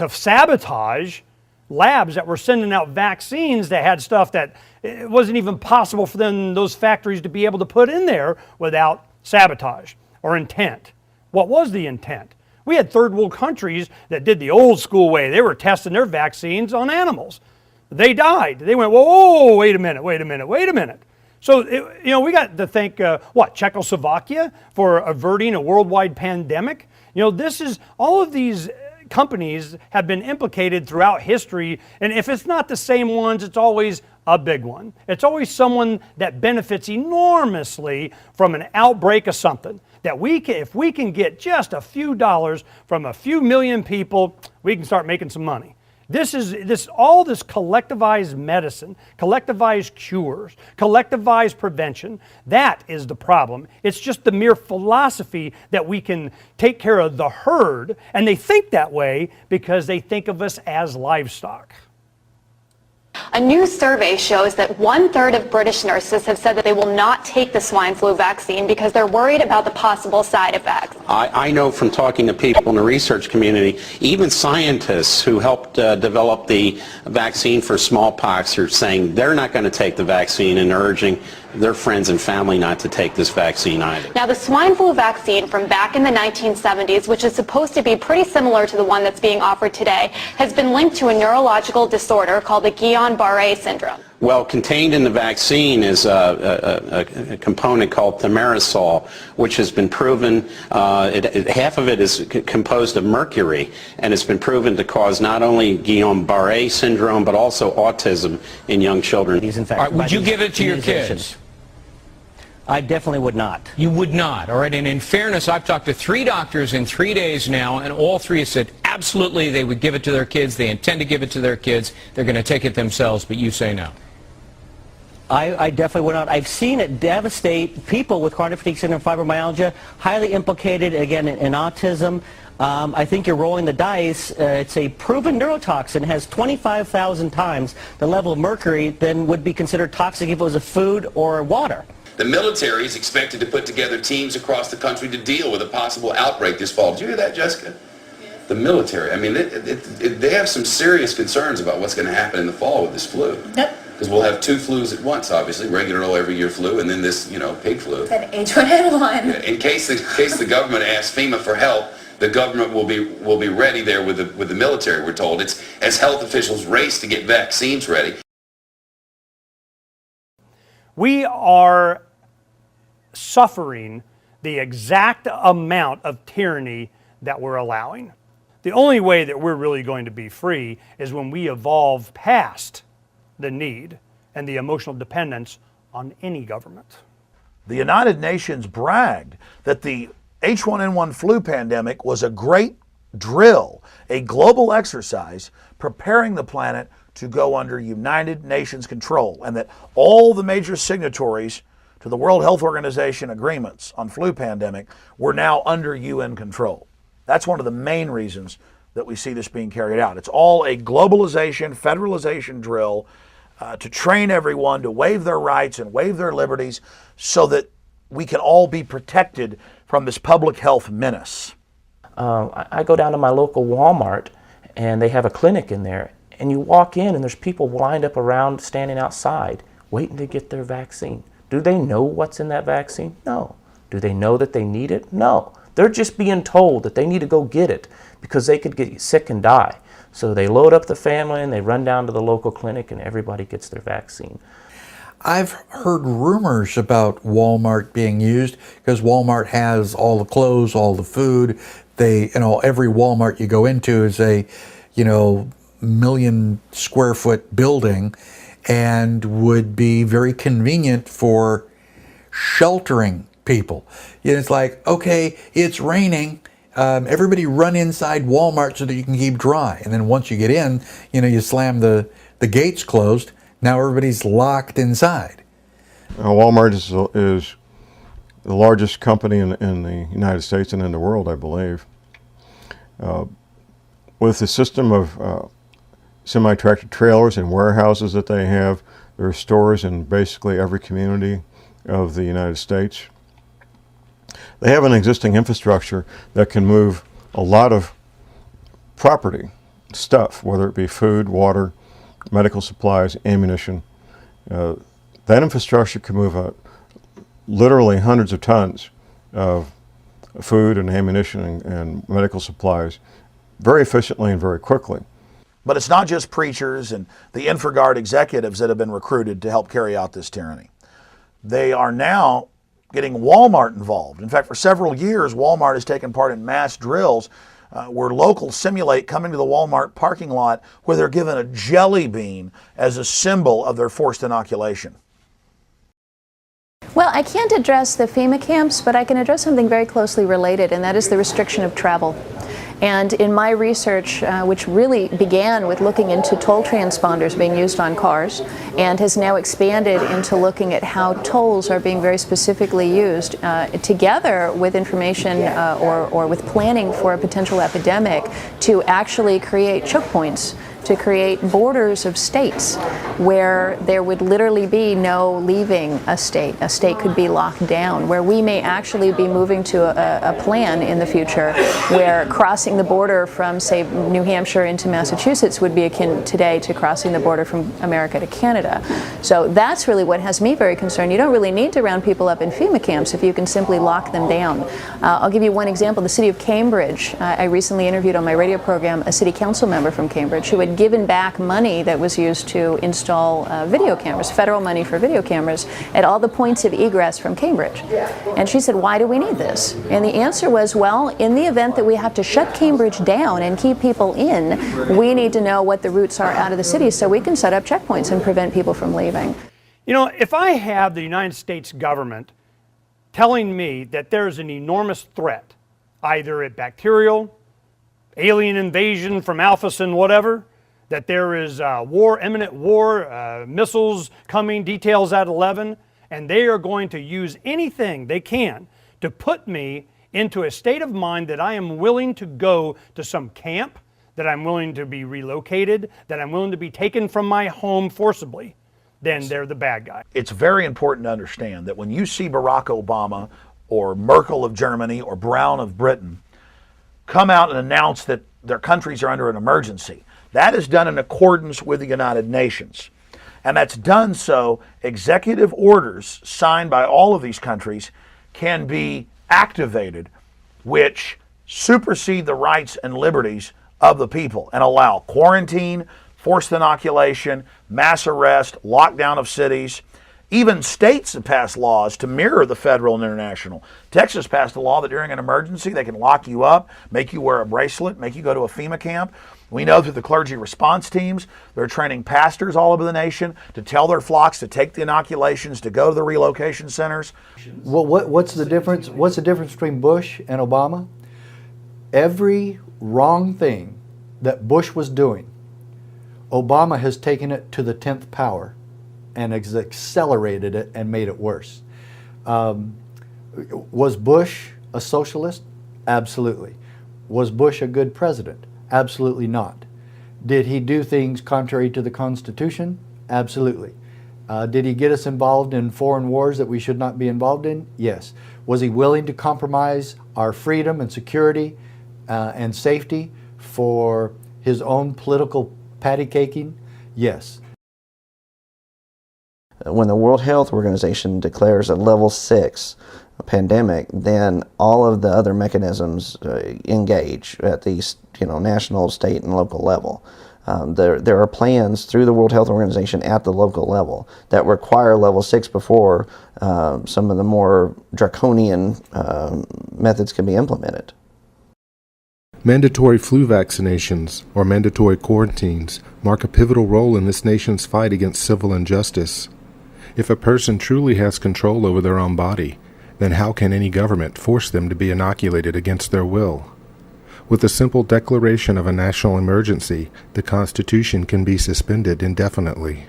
Speaker 6: sabotage labs that were sending out vaccines that had stuff that it wasn't even possible for those factories to be able to put in there without sabotage or intent. What was the intent? We had third world countries that did the old school way. They were testing their vaccines on animals. They died. They went, whoa, wait a minute. So, you know, we got to think, Czechoslovakia for averting a worldwide pandemic? You know, all of these companies have been implicated throughout history, and if it's not the same ones, it's always a big one. It's always someone that benefits enormously from an outbreak of something. That if we can get just a few dollars from a few million people, we can start making some money. All this collectivized medicine, collectivized cures, collectivized prevention, that is the problem. It's just the mere philosophy that we can take care of the herd, and they think that way because they think of us as livestock.
Speaker 25: A new survey shows that 1/3 of British nurses have said that they will not take the swine flu vaccine because they're worried about the possible side effects.
Speaker 19: I know from talking to people in the research community, even scientists who helped develop the vaccine for smallpox are saying they're not going to take the vaccine and urging their friends and family not to take this vaccine either.
Speaker 25: Now, the swine flu vaccine from back in the 1970s, which is supposed to be pretty similar to the one that's being offered today, has been linked to a neurological disorder called the Guillain-Barré syndrome.
Speaker 19: Well, contained in the vaccine is a component called thimerosal, which has been proven, half of it is composed of mercury, and it's been proven to cause not only Guillain-Barré syndrome, but also autism in young children.
Speaker 12: Would you give it to your kids?
Speaker 13: I definitely would not.
Speaker 12: You would not, all right? And in fairness, I've talked to 3 doctors in 3 days now, and all 3 have said absolutely they would give it to their kids, they intend to give it to their kids, they're going to take it themselves, but you say no.
Speaker 13: I definitely would not. I've seen it devastate people with chronic fatigue syndrome, fibromyalgia, highly implicated, again, in autism. I think you're rolling the dice. It's a proven neurotoxin. It has 25,000 times the level of mercury than would be considered toxic if it was a food or water.
Speaker 14: The military is expected to put together teams across the country to deal with a possible outbreak this fall. Did you hear that, Jessica? Yes. The military. I mean, they have some serious concerns about what's going to happen in the fall with this flu. Yep. Because we'll have 2 flus at once, obviously, regular old every year flu, and then this, pig flu.
Speaker 15: That H1N1.
Speaker 14: Yeah, in case the government asks FEMA for help, the government will be ready there with the military. We're told it's as health officials race to get vaccines ready.
Speaker 6: We are suffering the exact amount of tyranny that we're allowing. The only way that we're really going to be free is when we evolve past the need and the emotional dependence on any government.
Speaker 18: The United Nations bragged that the H1N1 flu pandemic was a great drill, a global exercise preparing the planet to go under United Nations control, and that all the major signatories to the World Health Organization agreements on flu pandemic were now under UN control. That's one of the main reasons that we see this being carried out. It's all a globalization, federalization drill to train everyone to waive their rights and waive their liberties so that we can all be protected from this public health menace.
Speaker 13: I go down to my local Walmart,
Speaker 1: and they have a clinic in there, and you walk in and there's people lined up around, standing outside, waiting to get their vaccine. Do they know what's in that vaccine? No. Do they know that they need it? No. They're just being told that they need to go get it because they could get sick and die. So they load up the family and they run down to the local clinic and everybody gets their vaccine.
Speaker 3: I've heard rumors about Walmart being used because Walmart has all the clothes, all the food. Every Walmart you go into is a, million square foot building and would be very convenient for sheltering people. It's like, okay, it's raining. Everybody run inside Walmart so that you can keep dry. And then once you get in, you slam the gates closed. Now everybody's locked inside.
Speaker 4: Walmart is the largest company in the United States and in the world, I believe. With the system of semi-tractor trailers and warehouses that they have, there are stores in basically every community of the United States. They have an existing infrastructure that can move a lot of property, stuff, whether it be food, water, medical supplies, ammunition. That infrastructure can move literally hundreds of tons of food and ammunition and medical supplies very efficiently and very quickly.
Speaker 18: But it's not just preachers and the InfraGard executives that have been recruited to help carry out this tyranny. They are now getting Walmart involved. In fact, for several years, Walmart has taken part in mass drills where locals simulate coming to the Walmart parking lot where they're given a jelly bean as a symbol of their forced inoculation.
Speaker 7: Well, I can't address the FEMA camps, but I can address something very closely related, and that is the restriction of travel. And in my research, which really began with looking into toll transponders being used on cars and has now expanded into looking at how tolls are being very specifically used together with information or with planning for a potential epidemic to actually create choke points, to create borders of states where there would literally be no leaving a state. A state could be locked down, where we may actually be moving to a plan in the future where crossing the border from, say, New Hampshire into Massachusetts would be akin today to crossing the border from America to Canada. So that's really what has me very concerned. You don't really need to round people up in FEMA camps if you can simply lock them down. I'll give you one example. The city of Cambridge, I recently interviewed on my radio program a city council member from Cambridge who had given back money that was used to install video cameras, federal money for video cameras, at all the points of egress from Cambridge. And she said, why do we need this? And the answer was, well, in the event that we have to shut Cambridge down and keep people in, we need to know what the routes are out of the city so we can set up checkpoints and prevent people from leaving.
Speaker 6: If I have the United States government telling me that there's an enormous threat, either a bacterial, alien invasion from Alpha-Sin, whatever, that there is war, imminent war, missiles coming, details at 11, and they are going to use anything they can to put me into a state of mind that I am willing to go to some camp, that I'm willing to be relocated, that I'm willing to be taken from my home forcibly, then they're the bad guy.
Speaker 18: It's very important to understand that when you see Barack Obama or Merkel of Germany or Brown of Britain come out and announce that their countries are under an emergency, that is done in accordance with the United Nations. And that's done so executive orders signed by all of these countries can be activated, which supersede the rights and liberties of the people and allow quarantine, forced inoculation, mass arrest, lockdown of cities. Even states have passed laws to mirror the federal and international. Texas passed a law that during an emergency they can lock you up, make you wear a bracelet, make you go to a FEMA camp. We know through the clergy response teams, they're training pastors all over the nation to tell their flocks to take the inoculations, to go to the relocation centers.
Speaker 15: Well, what's the difference? What's the difference between Bush and Obama? Every wrong thing that Bush was doing, Obama has taken it to the 10th power and has accelerated it and made it worse. Was Bush a socialist? Absolutely. Was Bush a good president? Absolutely not. Did he do things contrary to the Constitution? Absolutely. Did he get us involved in foreign wars that we should not be involved in? Yes. Was he willing to compromise our freedom and security and safety for his own political patty caking? Yes.
Speaker 5: When the World Health Organization declares a level 6 pandemic, then all of the other mechanisms engage at the national, state, and local level. There are plans through the World Health Organization at the local level that require level 6 before some of the more draconian methods can be implemented.
Speaker 16: Mandatory flu vaccinations, or mandatory quarantines, mark a pivotal role in this nation's fight against civil injustice. If a person truly has control over their own body, then how can any government force them to be inoculated against their will? With the simple declaration of a national emergency, the Constitution can be suspended indefinitely.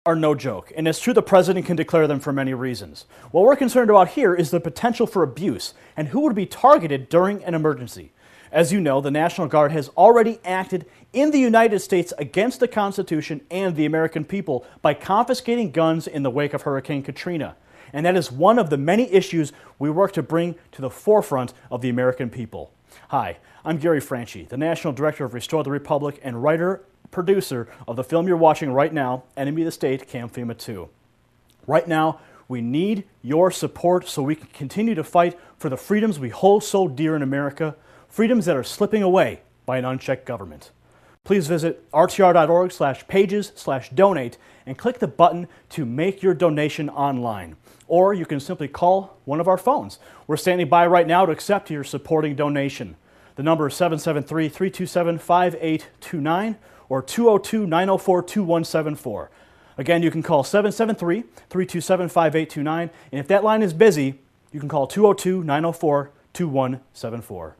Speaker 17: Are no joke, and it's true the president can declare them for many reasons. What we're concerned about here is the potential for abuse and who would be targeted during an emergency. As you know, the National Guard has already acted in the United States against the Constitution and the American people by confiscating guns in the wake of Hurricane Katrina. And that is one of the many issues we work to bring to the forefront of the American people. Hi, I'm Gary Franchi, the National Director of Restore the Republic and writer-producer of the film you're watching right now, Enemy of the State, Camp FEMA 2. Right now, we need your support so we can continue to fight for the freedoms we hold so dear in America, freedoms that are slipping away by an unchecked government. Please visit rtr.org/pages/donate and click the button to make your donation online. Or you can simply call one of our phones. We're standing by right now to accept your supporting donation. The number is 773-327-5829 or 202-904-2174. Again, you can call 773-327-5829, and if that line is busy, you can call 202-904-2174.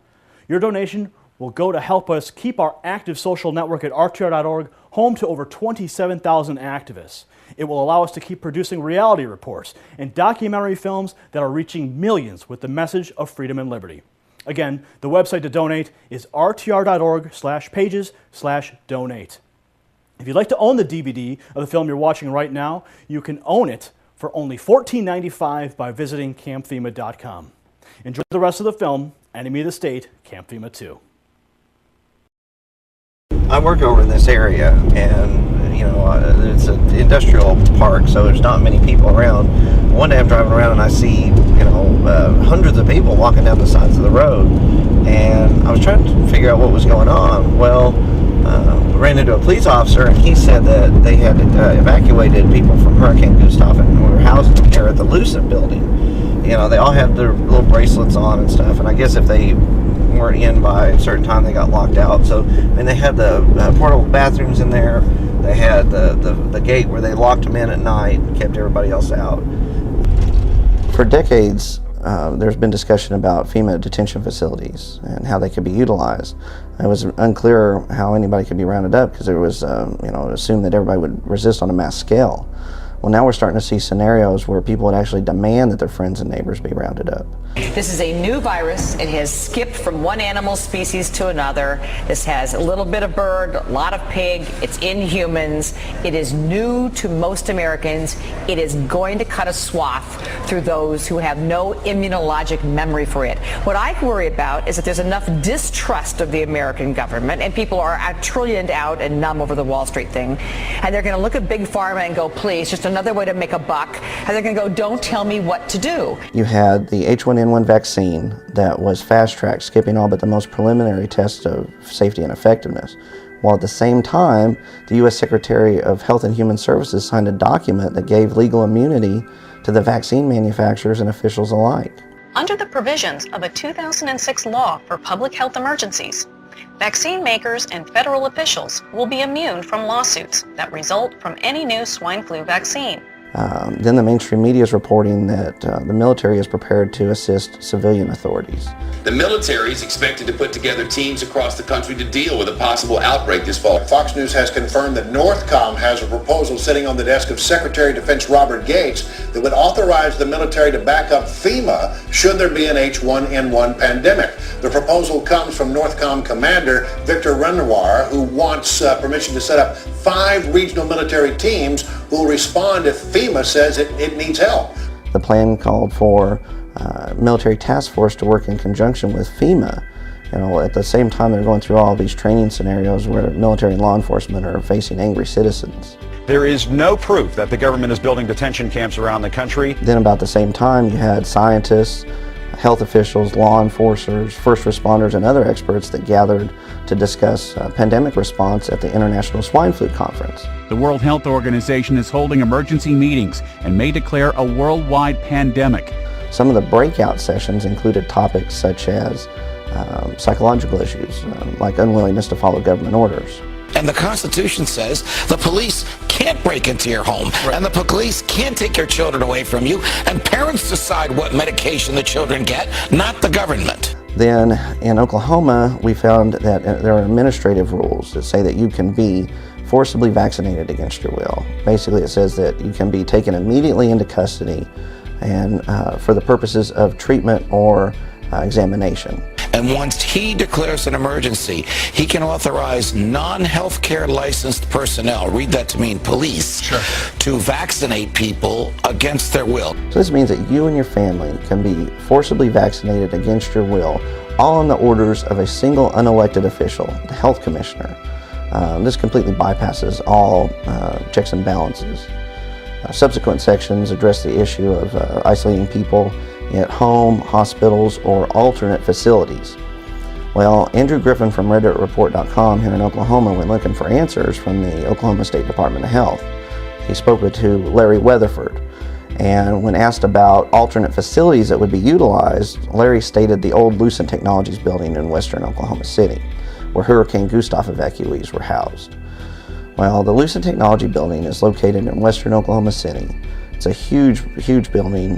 Speaker 17: Your donation will go to help us keep our active social network at rtr.org home to over 27,000 activists. It will allow us to keep producing reality reports and documentary films that are reaching millions with the message of freedom and liberty. Again, the website to donate is rtr.org/pages/donate. If you'd like to own the DVD of the film you're watching right now, you can own it for only $14.95 by visiting campfema.com. Enjoy the rest of the film, Enemy of the State, Camp FEMA 2.
Speaker 5: I work over in this area, and it's an industrial park, so there's not many people around. One day I'm driving around and I see, hundreds of people walking down the sides of the road, and I was trying to figure out what was going on. Well, ran into a police officer, and he said that they had evacuated people from Hurricane Gustav and were housing them here at the Lucent building. They all had their little bracelets on and stuff, and I guess if they weren't in by a certain time, they got locked out. So, they had the portable bathrooms in there. They had the gate where they locked them in at night and kept everybody else out. For decades, there's been discussion about FEMA detention facilities and how they could be utilized. It was unclear how anybody could be rounded up because it was, assumed that everybody would resist on a mass scale. Well, now we're starting to see scenarios where people would actually demand that their friends and neighbors be rounded up.
Speaker 20: This is a new virus. It has skipped from one animal species to another. This has a little bit of bird, a lot of pig. It's in humans. It is new to most Americans. It is going to cut a swath through those who have no immunologic memory for it. What I worry about is that there's enough distrust of the American government, and people are trillioned out and numb over the Wall Street thing, and they're going to look at Big Pharma and go, please, just another way to make a buck, and they're going to go, don't tell me what to do.
Speaker 5: You had the H1N1 vaccine that was fast-tracked, skipping all but the most preliminary tests of safety and effectiveness, while at the same time, the U.S. Secretary of Health and Human Services signed a document that gave legal immunity to the vaccine manufacturers and officials alike.
Speaker 21: Under the provisions of a 2006 law for public health emergencies, vaccine makers and federal officials will be immune from lawsuits that result from any new swine flu vaccine.
Speaker 5: Then the mainstream media is reporting that the military is prepared to assist civilian authorities.
Speaker 14: The military is expected to put together teams across the country to deal with a possible outbreak this fall.
Speaker 22: Fox News has confirmed that Northcom has a proposal sitting on the desk of Secretary of Defense Robert Gates that would authorize the military to back up FEMA should there be an H1N1 pandemic. The proposal comes from Northcom Commander Victor Renoir, who wants permission to set up 5 regional military teams who will respond if FEMA says it needs help.
Speaker 5: The plan called for military task force to work in conjunction with FEMA At the same time they're going through all these training scenarios where military and law enforcement are facing angry citizens.
Speaker 2: There is no proof that the government is building detention camps around the country.
Speaker 5: Then about the same time you had scientists, health officials, law enforcers, first responders, and other experts that gathered to discuss pandemic response at the International Swine Flu Conference.
Speaker 8: The World Health Organization is holding emergency meetings and may declare a worldwide pandemic.
Speaker 5: Some of the breakout sessions included topics such as psychological issues, like unwillingness to follow government orders.
Speaker 9: And the Constitution says the police can't break into your home, and the police can't take your children away from you, and parents decide what medication the children get, not the government.
Speaker 5: Then in Oklahoma, we found that there are administrative rules that say that you can be forcibly vaccinated against your will. Basically, it says that you can be taken immediately into custody and for the purposes of treatment or examination.
Speaker 9: And once he declares an emergency, he can authorize non-healthcare licensed personnel, read that to mean police, to vaccinate people against their will.
Speaker 5: So this means that you and your family can be forcibly vaccinated against your will, all on the orders of a single unelected official, the health commissioner. This completely bypasses all checks and balances. Subsequent sections address the issue of isolating people at home, hospitals, or alternate facilities. Well, Andrew Griffin from RedditReport.com here in Oklahoma went looking for answers from the Oklahoma State Department of Health. He spoke to Larry Weatherford, and when asked about alternate facilities that would be utilized, Larry stated the old Lucent Technologies building in western Oklahoma City, where Hurricane Gustav evacuees were housed. Well, the Lucent Technology building is located in western Oklahoma City. It's a huge building,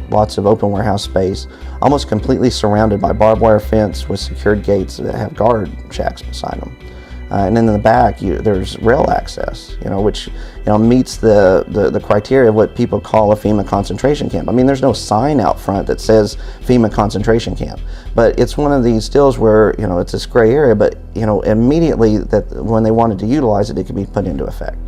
Speaker 5: lots of open warehouse space, almost completely surrounded by barbed wire fence with secured gates that have guard shacks beside them. And then in the back, there's rail access, which meets the criteria of what people call a FEMA concentration camp. I mean, there's no sign out front that says FEMA concentration camp, but it's one of these deals where it's this gray area. But immediately that when they wanted to utilize it, it could be put into effect.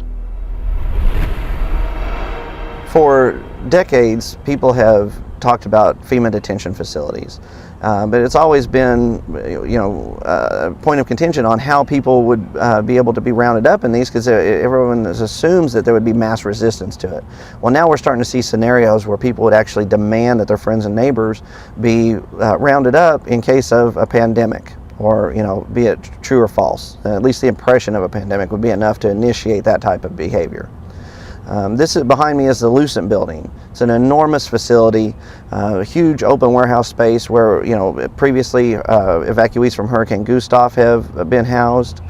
Speaker 5: For decades, people have talked about FEMA detention facilities, but it's always been, a point of contention on how people would be able to be rounded up in these, because everyone assumes that there would be mass resistance to it. Well, now we're starting to see scenarios where people would actually demand that their friends and neighbors be rounded up in case of a pandemic, or be it true or false. At least the impression of a pandemic would be enough to initiate that type of behavior. This is behind me is the Lucent building. It's an enormous facility, a huge open warehouse space where previously evacuees from Hurricane Gustav have been housed.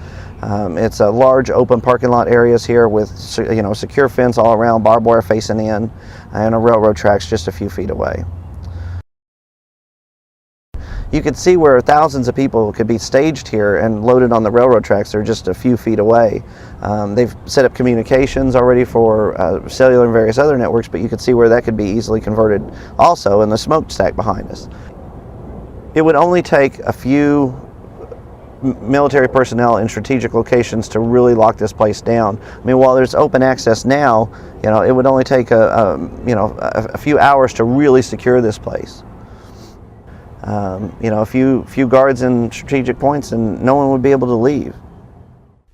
Speaker 5: It's a large open parking lot areas here with secure fence all around, barbed wire facing in, and a railroad tracks just a few feet away. You could see where thousands of people could be staged here and loaded on the railroad tracks. They're just a few feet away. They've set up communications already for cellular and various other networks, but you could see where that could be easily converted also in the smokestack behind us. It would only take a few military personnel in strategic locations to really lock this place down. I mean, while there's open access now, it would only take a few hours to really secure this place. A few guards in strategic points and no one would be able to leave.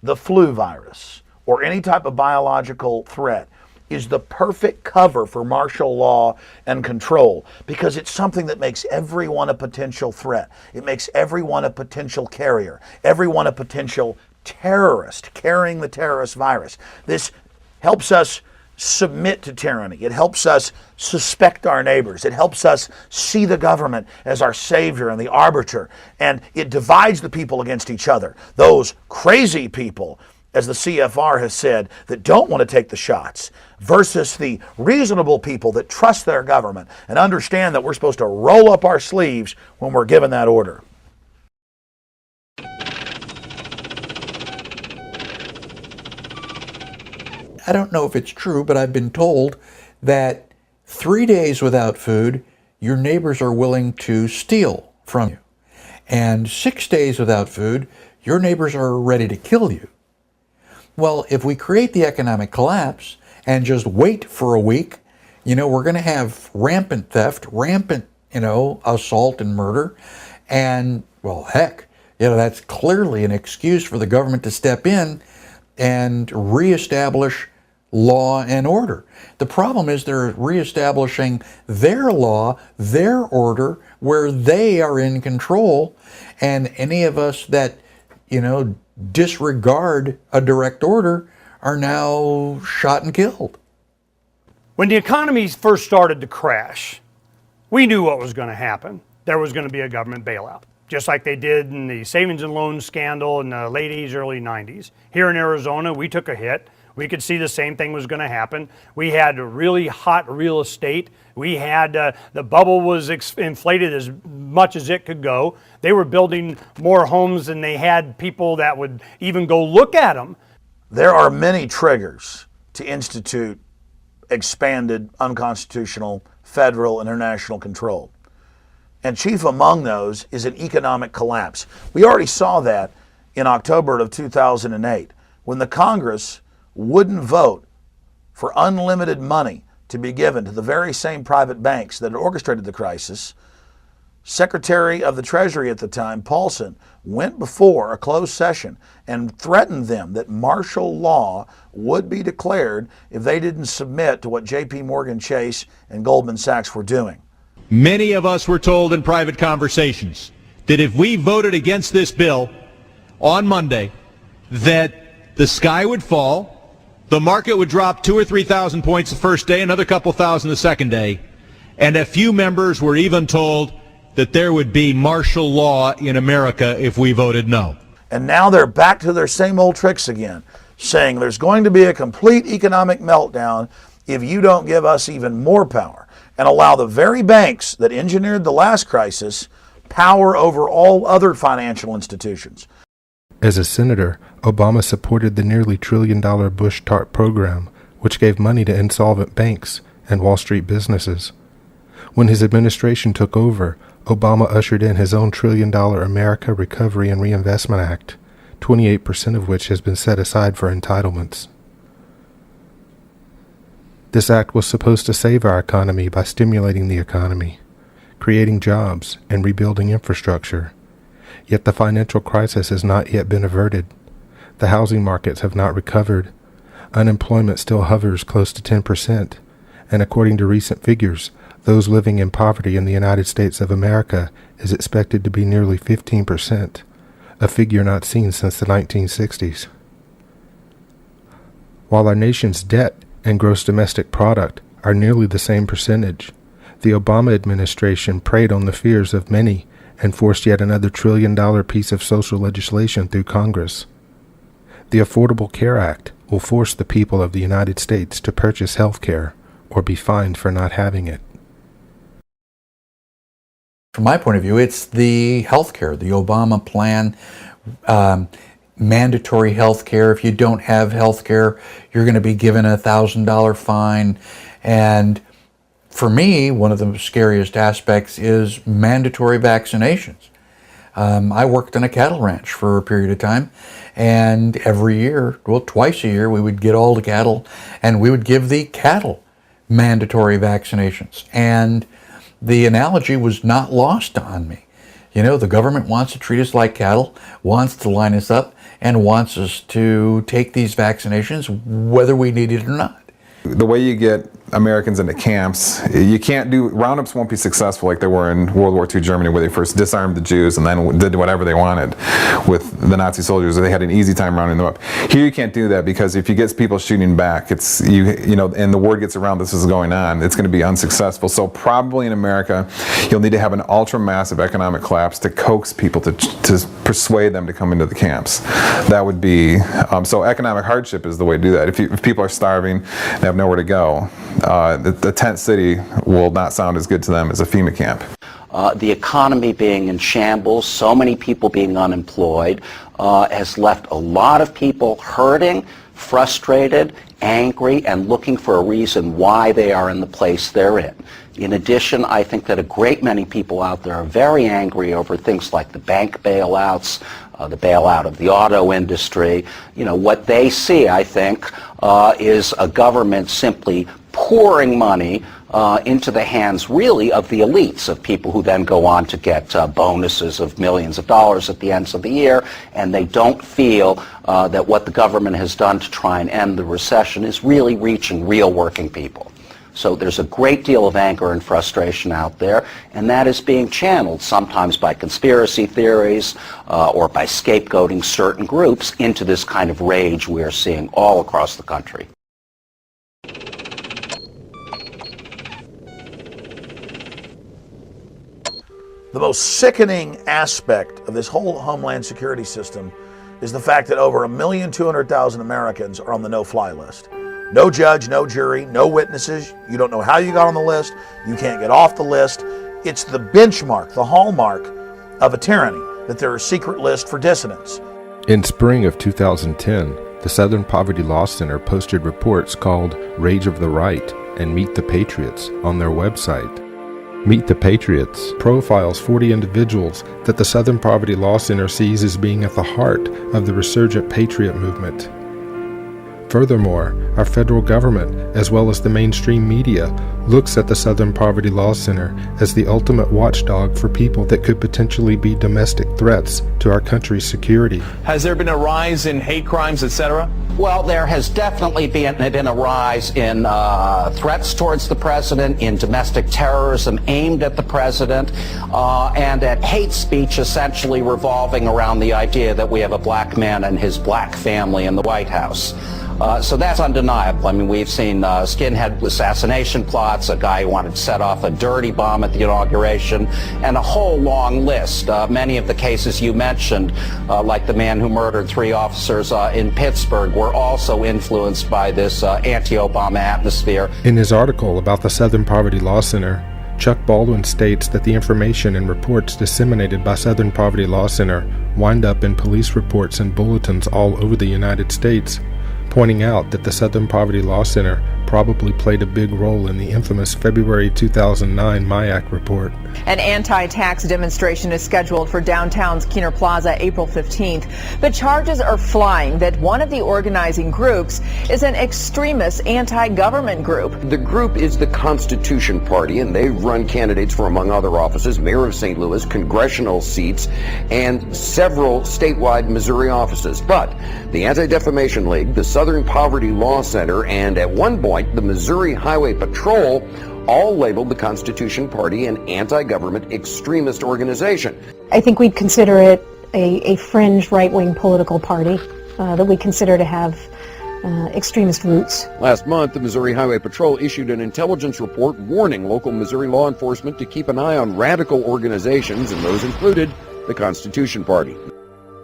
Speaker 18: The flu virus, or any type of biological threat, is the perfect cover for martial law and control, because it's something that makes everyone a potential threat. It makes everyone a potential carrier, everyone a potential terrorist carrying the terrorist virus. This helps us submit to tyranny. It helps us suspect our neighbors. It helps us see the government as our savior and the arbiter. And it divides the people against each other. Those crazy people, as the CFR has said, that don't want to take the shots, versus the reasonable people that trust their government and understand that we're supposed to roll up our sleeves when we're given that order.
Speaker 3: I don't know if it's true, but I've been told that 3 days without food, your neighbors are willing to steal from you. And 6 days without food, your neighbors are ready to kill you. Well, if we create the economic collapse and just wait for a week, we're going to have rampant theft, rampant, assault and murder. And, well, heck, that's clearly an excuse for the government to step in and reestablish law and order. The problem is they're reestablishing their law, their order, where they are in control, and any of us that, disregard a direct order are now shot and killed.
Speaker 6: When the economy first started to crash, we knew what was going to happen. There was going to be a government bailout, just like they did in the savings and loan scandal in the late 80s, early 90s. Here in Arizona, we took a hit. We could see the same thing was going to happen. We had really hot real estate. We had the bubble was inflated as much as it could go. They were building more homes than they had people that would even go look at them.
Speaker 18: There are many triggers to institute expanded, unconstitutional, federal, and international control. And chief among those is an economic collapse. We already saw that in October of 2008 when the Congress wouldn't vote for unlimited money to be given to the very same private banks that had orchestrated the crisis. Secretary of the Treasury at the time, Paulson, went before a closed session and threatened them that martial law would be declared if they didn't submit to what J.P. Morgan Chase and Goldman Sachs were doing.
Speaker 10: Many of us were told in private conversations that if we voted against this bill on Monday, that the sky would fall, the market would drop 2,000 or 3,000 points the first day, another couple thousand the second day, and a few members were even told that there would be martial law in America if we voted no.
Speaker 18: And now they're back to their same old tricks again, saying there's going to be a complete economic meltdown if you don't give us even more power and allow the very banks that engineered the last crisis power over all other financial institutions.
Speaker 16: As a senator, Obama supported the nearly $1 trillion Bush TARP program, which gave money to insolvent banks and Wall Street businesses. When his administration took over, Obama ushered in his own $1 trillion America Recovery and Reinvestment Act, 28% of which has been set aside for entitlements. This act was supposed to save our economy by stimulating the economy, creating jobs, and rebuilding infrastructure. Yet the financial crisis has not yet been averted. The housing markets have not recovered. Unemployment still hovers close to 10%, and according to recent figures, those living in poverty in the United States of America is expected to be nearly 15%, a figure not seen since the 1960s. While our nation's debt and gross domestic product are nearly the same percentage, the Obama administration preyed on the fears of many and forced yet another $1 trillion piece of social legislation through Congress. The Affordable Care Act will force the people of the United States to purchase health care or be fined for not having it.
Speaker 3: From my point of view, it's the health care, the Obama plan, mandatory health care. If you don't have health care, you're going to be given a $1,000 fine. And for me, one of the scariest aspects is mandatory vaccinations. I worked on a cattle ranch for a period of time, and every year, well, twice a year, we would get all the cattle, and we would give the cattle mandatory vaccinations. And the analogy was not lost on me. The government wants to treat us like cattle, wants to line us up, and wants us to take these vaccinations whether we need it or not.
Speaker 11: The way you get Americans into camps, you can't do, roundups won't be successful like they were in World War II Germany, where they first disarmed the Jews and then did whatever they wanted with the Nazi soldiers. They had an easy time rounding them up. Here you can't do that, because if you get people shooting back, it's and the word gets around this is going on, it's going to be unsuccessful. So probably in America, you'll need to have an ultra-massive economic collapse to coax people to persuade them to come into the camps. That would be, so economic hardship is the way to do that. If people are starving and have nowhere to go, the tent city will not sound as good to them as a FEMA camp.
Speaker 23: The economy being in shambles, so many people being unemployed, has left a lot of people hurting, frustrated, angry, and looking for a reason why they are in the place they're in. In addition, I think that a great many people out there are very angry over things like the bank bailouts, the bailout of the auto industry. What they see, I think, is a government simply pouring money into the hands really of the elites, of people who then go on to get bonuses of millions of dollars at the end of the year, and they don't feel that what the government has done to try and end the recession is really reaching real working people. So there's a great deal of anger and frustration out there, and that is being channeled sometimes by conspiracy theories or by scapegoating certain groups into this kind of rage we are seeing all across the country.
Speaker 18: The most sickening aspect of this whole Homeland Security system is the fact that over 1,200,000 Americans are on the no-fly list. No judge, no jury, no witnesses. You don't know how you got on the list. You can't get off the list. It's the benchmark, the hallmark of a tyranny, that there are secret lists for dissidents.
Speaker 16: In spring of 2010, the Southern Poverty Law Center posted reports called Rage of the Right and Meet the Patriots on their website. Meet the Patriots profiles 40 individuals that the Southern Poverty Law Center sees as being at the heart of the resurgent patriot movement. Furthermore, our federal government, as well as the mainstream media, looks at the Southern Poverty Law Center as the ultimate watchdog for people that could potentially be domestic threats to our country's security.
Speaker 12: Has there been a rise in hate crimes, etc.?
Speaker 23: Well, there has definitely been a rise in threats towards the president, in domestic terrorism aimed at the president, and at hate speech essentially revolving around the idea that we have a black man and his black family in the White House. So that's undeniable. I mean, we've seen skinhead assassination plots, a guy who wanted to set off a dirty bomb at the inauguration, and a whole long list. Many of the cases you mentioned, like the man who murdered 3 officers in Pittsburgh, were also influenced by this anti-Obama atmosphere.
Speaker 16: In his article about the Southern Poverty Law Center, Chuck Baldwin states that the information and reports disseminated by Southern Poverty Law Center wind up in police reports and bulletins all over the United States, pointing out that the Southern Poverty Law Center probably played a big role in the infamous February 2009 MIAC report.
Speaker 13: An anti-tax demonstration is scheduled for downtown's Keener Plaza April 15th, but charges are flying that one of the organizing groups is an extremist anti-government group.
Speaker 19: The group is the Constitution Party, and they run candidates for, among other offices, Mayor of St. Louis, congressional seats, and several statewide Missouri offices. But the Anti-Defamation League, the Southern Poverty Law Center, and at one point the Missouri Highway Patrol all labeled the Constitution Party an anti-government extremist organization.
Speaker 24: I think we'd consider it a fringe right-wing political party that we consider to have extremist roots.
Speaker 19: Last month, the Missouri Highway Patrol issued an intelligence report warning local Missouri law enforcement to keep an eye on radical organizations, and those included the Constitution Party.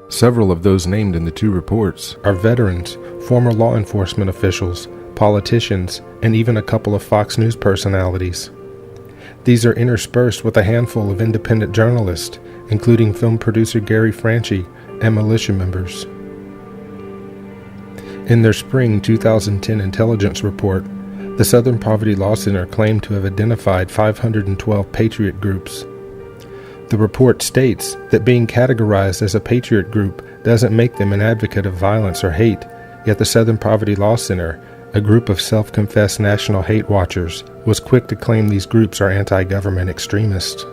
Speaker 16: Several of those named in the 2 reports are veterans, former law enforcement officials, politicians, and even a couple of Fox News personalities. These are interspersed with a handful of independent journalists, including film producer Gary Franchi and militia members. In their spring 2010 intelligence report, the Southern Poverty Law Center claimed to have identified 512 patriot groups. The report states that being categorized as a patriot group doesn't make them an advocate of violence or hate, yet the Southern Poverty Law Center, a group of self-confessed national hate watchers, was quick to claim these groups are anti-government extremists.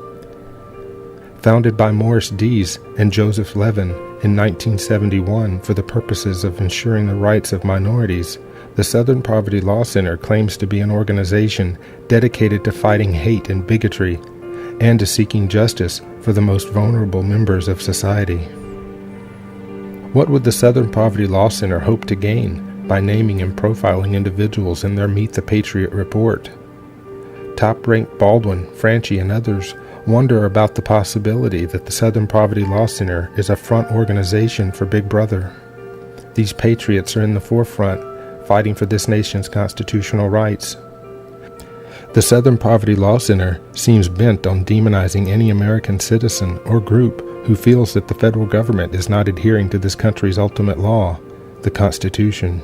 Speaker 16: Founded by Morris Dees and Joseph Levin in 1971 for the purposes of ensuring the rights of minorities, the Southern Poverty Law Center claims to be an organization dedicated to fighting hate and bigotry and to seeking justice for the most vulnerable members of society. What would the Southern Poverty Law Center hope to gain by naming and profiling individuals in their Meet the Patriot report? Top-ranked Baldwin, Franchi, and others wonder about the possibility that the Southern Poverty Law Center is a front organization for Big Brother. These patriots are in the forefront, fighting for this nation's constitutional rights. The Southern Poverty Law Center seems bent on demonizing any American citizen or group who feels that the federal government is not adhering to this country's ultimate law, the Constitution.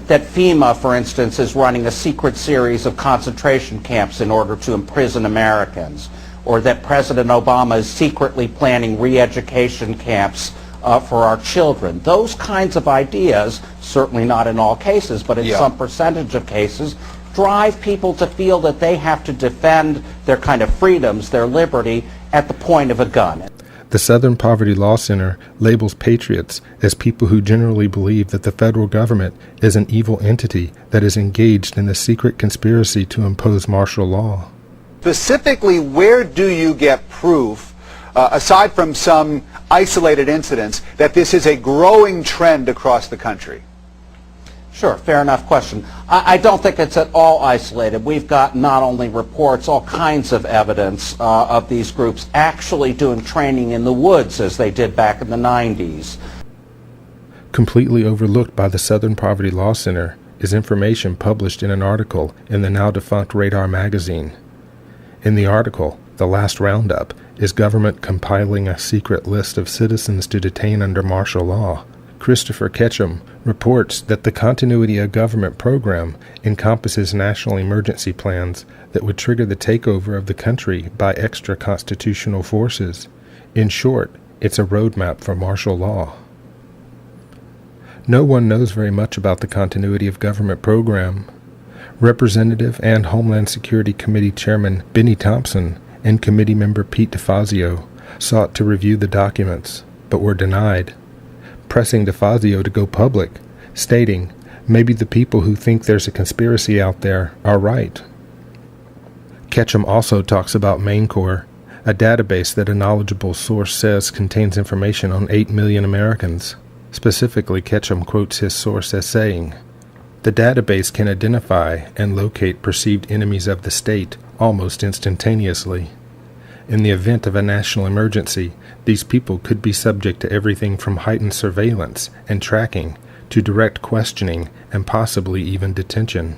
Speaker 23: That FEMA, for instance, is running a secret series of concentration camps in order to imprison Americans, or that President Obama is secretly planning re-education camps for our children. Those kinds of ideas, certainly not in all cases, but in some percentage of cases, drive people to feel that they have to defend their kind of freedoms, their liberty, at the point of a gun.
Speaker 16: The Southern Poverty Law Center labels patriots as people who generally believe that the federal government is an evil entity that is engaged in a secret conspiracy to impose martial law.
Speaker 1: Specifically, where do you get proof, aside from some isolated incidents, that this is a growing trend across the country?
Speaker 23: Sure, fair enough question. I don't think it's at all isolated. We've got not only reports, all kinds of evidence of these groups actually doing training in the woods as they did back in the 90s.
Speaker 16: Completely overlooked by the Southern Poverty Law Center is information published in an article in the now defunct Radar magazine. In the article, The Last Roundup, is government compiling a secret list of citizens to detain under martial law. Christopher Ketchum reports that the Continuity of Government program encompasses national emergency plans that would trigger the takeover of the country by extra-constitutional forces. In short, it's a roadmap for martial law. No one knows very much about the Continuity of Government program. Representative and Homeland Security Committee Chairman Benny Thompson and committee member Pete DeFazio sought to review the documents, but were denied, pressing DeFazio to go public, stating, maybe the people who think there's a conspiracy out there are right. Ketchum also talks about MainCore, a database that a knowledgeable source says contains information on 8 million Americans. Specifically, Ketchum quotes his source as saying, "The database can identify and locate perceived enemies of the state almost instantaneously. In the event of a national emergency, these people could be subject to everything from heightened surveillance and tracking to direct questioning and possibly even detention."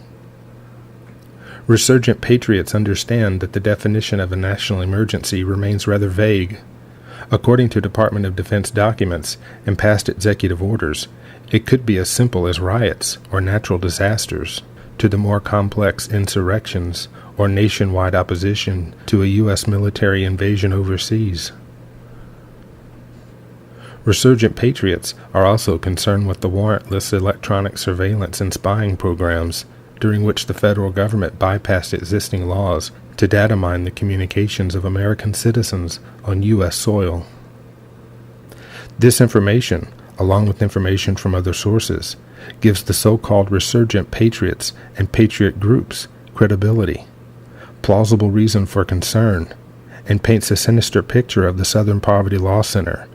Speaker 16: Resurgent patriots understand that the definition of a national emergency remains rather vague. According to Department of Defense documents and past executive orders, it could be as simple as riots or natural disasters, to the more complex insurrections or nationwide opposition to a U.S. military invasion overseas. Resurgent patriots are also concerned with the warrantless electronic surveillance and spying programs, during which the federal government bypassed existing laws to data mine the communications of American citizens on U.S. soil. This information, along with information from other sources, gives the so-called resurgent patriots and patriot groups credibility, plausible reason for concern, and paints a sinister picture of the Southern Poverty Law Center,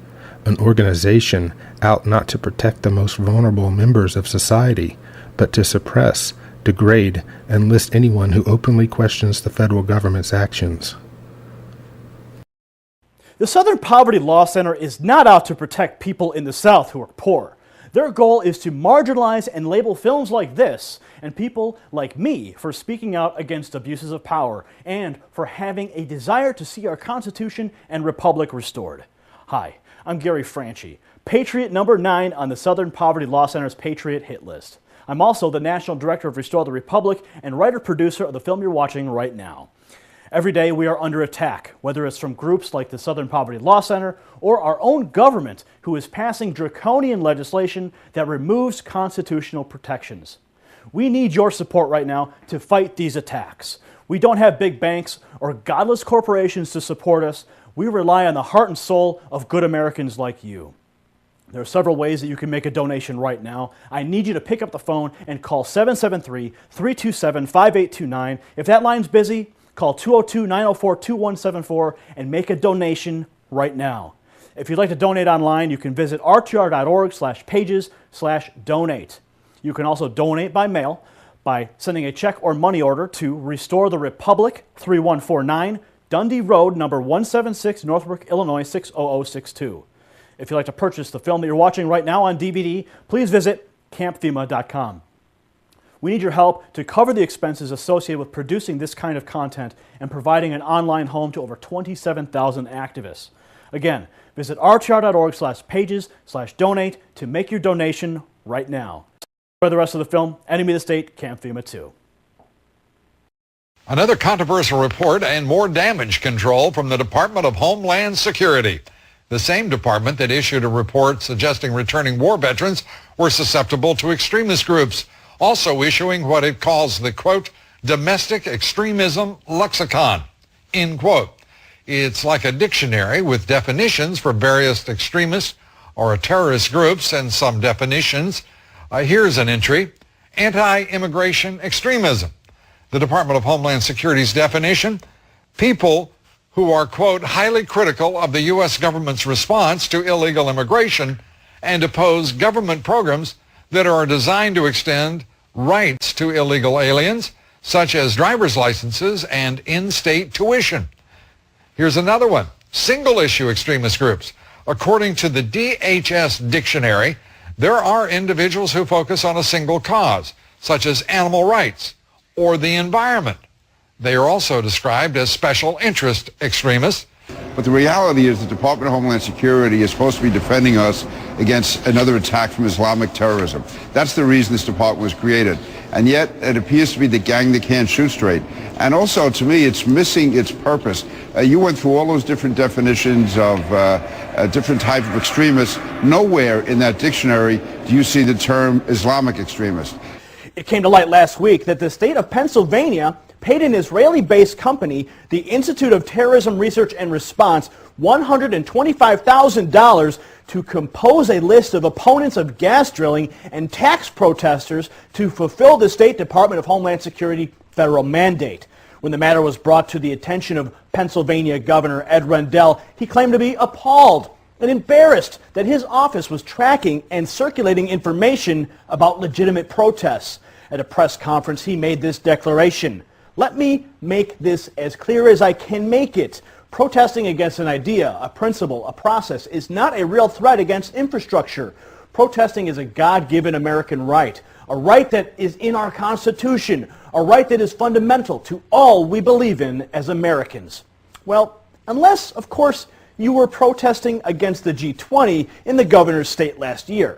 Speaker 16: an organization out not to protect the most vulnerable members of society, but to suppress, degrade, and list anyone who openly questions the federal government's actions.
Speaker 17: The Southern Poverty Law Center is not out to protect people in the South who are poor. Their goal is to marginalize and label films like this and people like me for speaking out against abuses of power and for having a desire to see our Constitution and Republic restored. Hi, I'm Gary Franchi, Patriot number 9 on the Southern Poverty Law Center's Patriot Hit List. I'm also the National Director of Restore the Republic and writer-producer of the film you're watching right now. Every day we are under attack, whether it's from groups like the Southern Poverty Law Center or our own government, who is passing draconian legislation that removes constitutional protections. We need your support right now to fight these attacks. We don't have big banks or godless corporations to support us. We rely on the heart and soul of good Americans like you. There are several ways that you can make a donation right now. I need you to pick up the phone and call 773-327-5829. If that line's busy, call 202-904-2174 and make a donation right now. If you'd like to donate online, you can visit rtr.org/pages/donate. You can also donate by mail by sending a check or money order to Restore the Republic, 3149 Dundee Road, number 176, Northbrook, Illinois, 60062. If you'd like to purchase the film that you're watching right now on DVD, please visit campfema.com. We need your help to cover the expenses associated with producing this kind of content and providing an online home to over 27,000 activists. Again, visit rtr.org/pages/donate to make your donation right now. For the rest of the film, Enemy of the State, Camp FEMA 2.
Speaker 4: Another controversial report and more damage control from the Department of Homeland Security. The same department that issued a report suggesting returning war veterans were susceptible to extremist groups, also issuing what it calls the, quote, Domestic Extremism Lexicon, end quote. It's like a dictionary with definitions for various extremist or terrorist groups and some definitions. Here's an entry: anti-immigration extremism. The Department of Homeland Security's definition: people who are, quote, highly critical of the U.S. government's response to illegal immigration and oppose government programs that are designed to extend rights to illegal aliens, such as driver's licenses and in-state tuition. Here's another one: single-issue extremist groups. According to the DHS dictionary, there are individuals who focus on a single cause, such as animal rights or the environment. They are also described as special interest extremists.
Speaker 7: But the reality is the Department of Homeland Security is supposed to be defending us against another attack from Islamic terrorism. That's the reason this department was created. And yet it appears to be the gang that can't shoot straight. And also, to me, it's missing its purpose. You went through all those different definitions of different types of extremists. Nowhere in that dictionary do you see the term Islamic extremist.
Speaker 17: It came to light last week that the state of Pennsylvania paid an Israeli-based company, the Institute of Terrorism Research and Response, $125,000 to compose a list of opponents of gas drilling and tax protesters to fulfill the State Department of Homeland Security federal mandate. When the matter was brought to the attention of Pennsylvania Governor Ed Rendell, he claimed to be appalled and embarrassed that his office was tracking and circulating information about legitimate protests. At a press conference, he made this declaration: "Let me make this as clear as I can make it. Protesting against an idea, a principle, a process is not a real threat against infrastructure. Protesting is a God-given American right, a right that is in our Constitution, a right that is fundamental to all we believe in as Americans." Well, unless, of course, you were protesting against the G20 in the governor's state last year.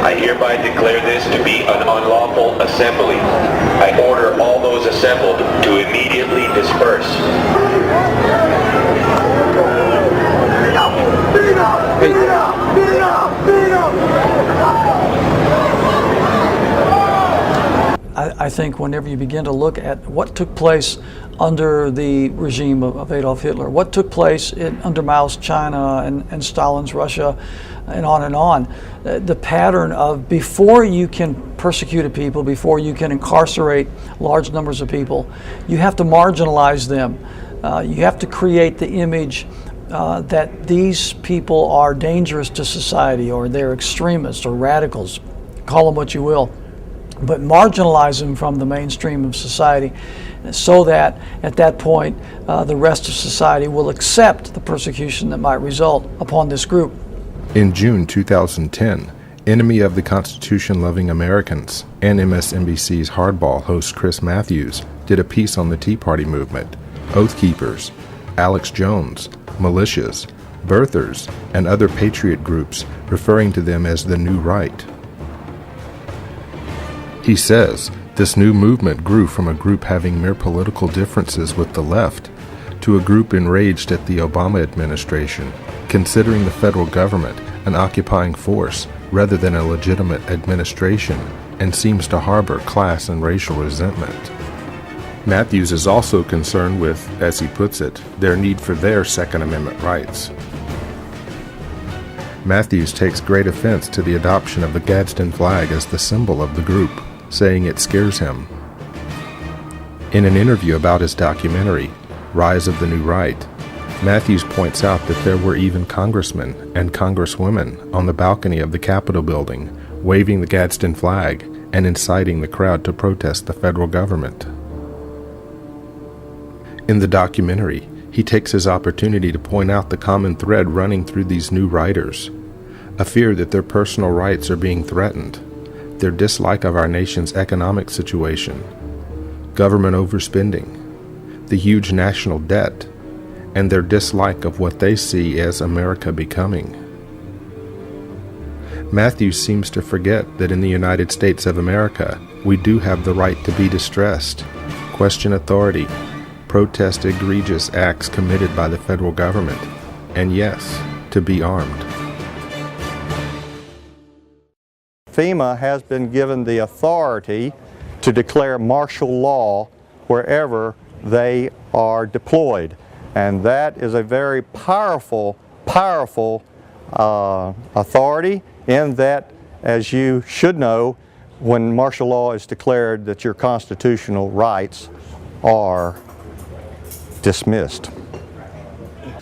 Speaker 15: I hereby declare this to be an unlawful assembly. I order all those assembled to immediately disperse.
Speaker 20: I think whenever you begin to look at what took place under the regime of Adolf Hitler, what took place under Mao's China and Stalin's Russia, and on, the pattern of before you can persecute a people, before you can incarcerate large numbers of people, you have to marginalize them. You have to create the image that these people are dangerous to society, or they're extremists or radicals, call them what you will, but marginalize them from the mainstream of society so that at that point the rest of society will accept the persecution that might result upon this group.
Speaker 16: In June 2010, enemy of the Constitution-loving Americans and MSNBC's Hardball host Chris Matthews did a piece on the Tea Party movement, Oath Keepers, Alex Jones, militias, birthers, and other patriot groups, referring to them as the New Right. He says this new movement grew from a group having mere political differences with the left to a group enraged at the Obama administration, considering the federal government an occupying force rather than a legitimate administration, and seems to harbor class and racial resentment. Matthews is also concerned with, as he puts it, their need for their Second Amendment rights. Matthews takes great offense to the adoption of the Gadsden flag as the symbol of the group, saying it scares him. In an interview about his documentary, Rise of the New Right, Matthews points out that there were even congressmen and congresswomen on the balcony of the Capitol building waving the Gadsden flag and inciting the crowd to protest the federal government. In the documentary, he takes his opportunity to point out the common thread running through these new writers, a fear that their personal rights are being threatened. their dislike of our nation's economic situation, government overspending, the huge national debt, and their dislike of what they see as America becoming. Matthews seems to forget that in the United States of America, we do have the right to be distressed, question authority, protest egregious acts committed by the federal government, and yes, to be armed.
Speaker 2: FEMA has been given the authority to declare martial law wherever they are deployed. And that is a very powerful authority, in that, as you should know, when martial law is declared, that your constitutional rights are dismissed.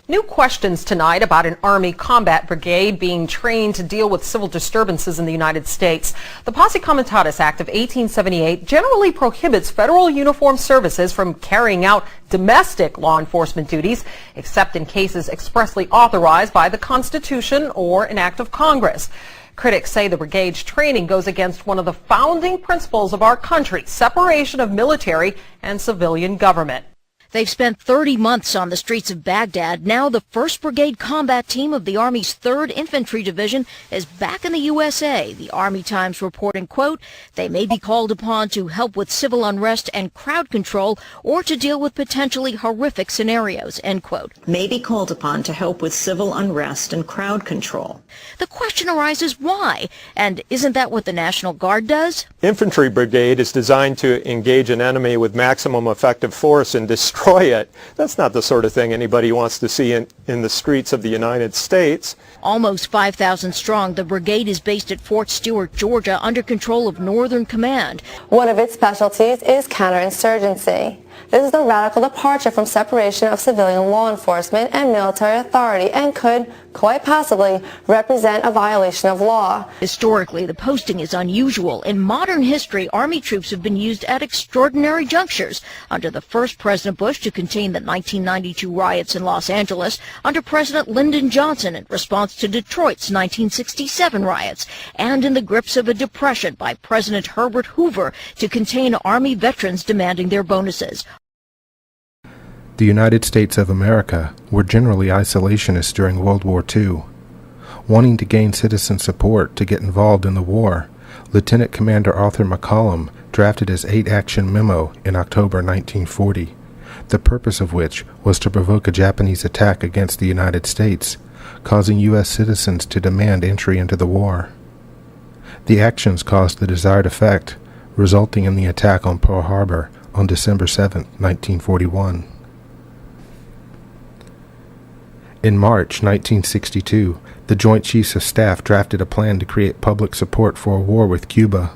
Speaker 14: New questions tonight about an Army combat brigade being trained to deal with civil disturbances in the United States. The Posse Comitatus Act of 1878 generally prohibits federal uniformed services from carrying out domestic law enforcement duties, except in cases expressly authorized by the Constitution or an act of Congress. Critics say the brigade's training goes against one of the founding principles of our country, separation of military and civilian government.
Speaker 21: They've spent 30 months on the streets of Baghdad. Now the 1st Brigade Combat Team of the Army's 3rd Infantry Division is back in the USA. The Army Times reporting, quote, they may be called upon to help with civil unrest and crowd control or to deal with potentially horrific scenarios, end quote.
Speaker 22: May be called upon to help with civil unrest and crowd control.
Speaker 21: The question arises, why? And isn't that what the National Guard does?
Speaker 2: Infantry brigade is designed to engage an enemy with maximum effective force and destroy it. That's not the sort of thing anybody wants to see in the streets of the United States.
Speaker 21: Almost 5,000 strong, the brigade is based at Fort Stewart, Georgia, under control of Northern Command.
Speaker 25: One of its specialties is counterinsurgency. This is a radical departure from separation of civilian law enforcement and military authority, and could, quite possibly, represent a violation of law.
Speaker 21: Historically, the posting is unusual. In modern history, Army troops have been used at extraordinary junctures. Under the first President Bush to contain the 1992 riots in Los Angeles, under President Lyndon Johnson in response to Detroit's 1967 riots, and in the grips of a depression by President Herbert Hoover to contain Army veterans demanding their bonuses.
Speaker 16: The United States of America were generally isolationists during World War II. Wanting to gain citizen support to get involved in the war, Lieutenant Commander Arthur McCollum drafted his 8-action memo in October 1940, the purpose of which was to provoke a Japanese attack against the United States, causing U.S. citizens to demand entry into the war. The actions caused the desired effect, resulting in the attack on Pearl Harbor on December 7, 1941. In March 1962, the Joint Chiefs of Staff drafted a plan to create public support for a war with Cuba.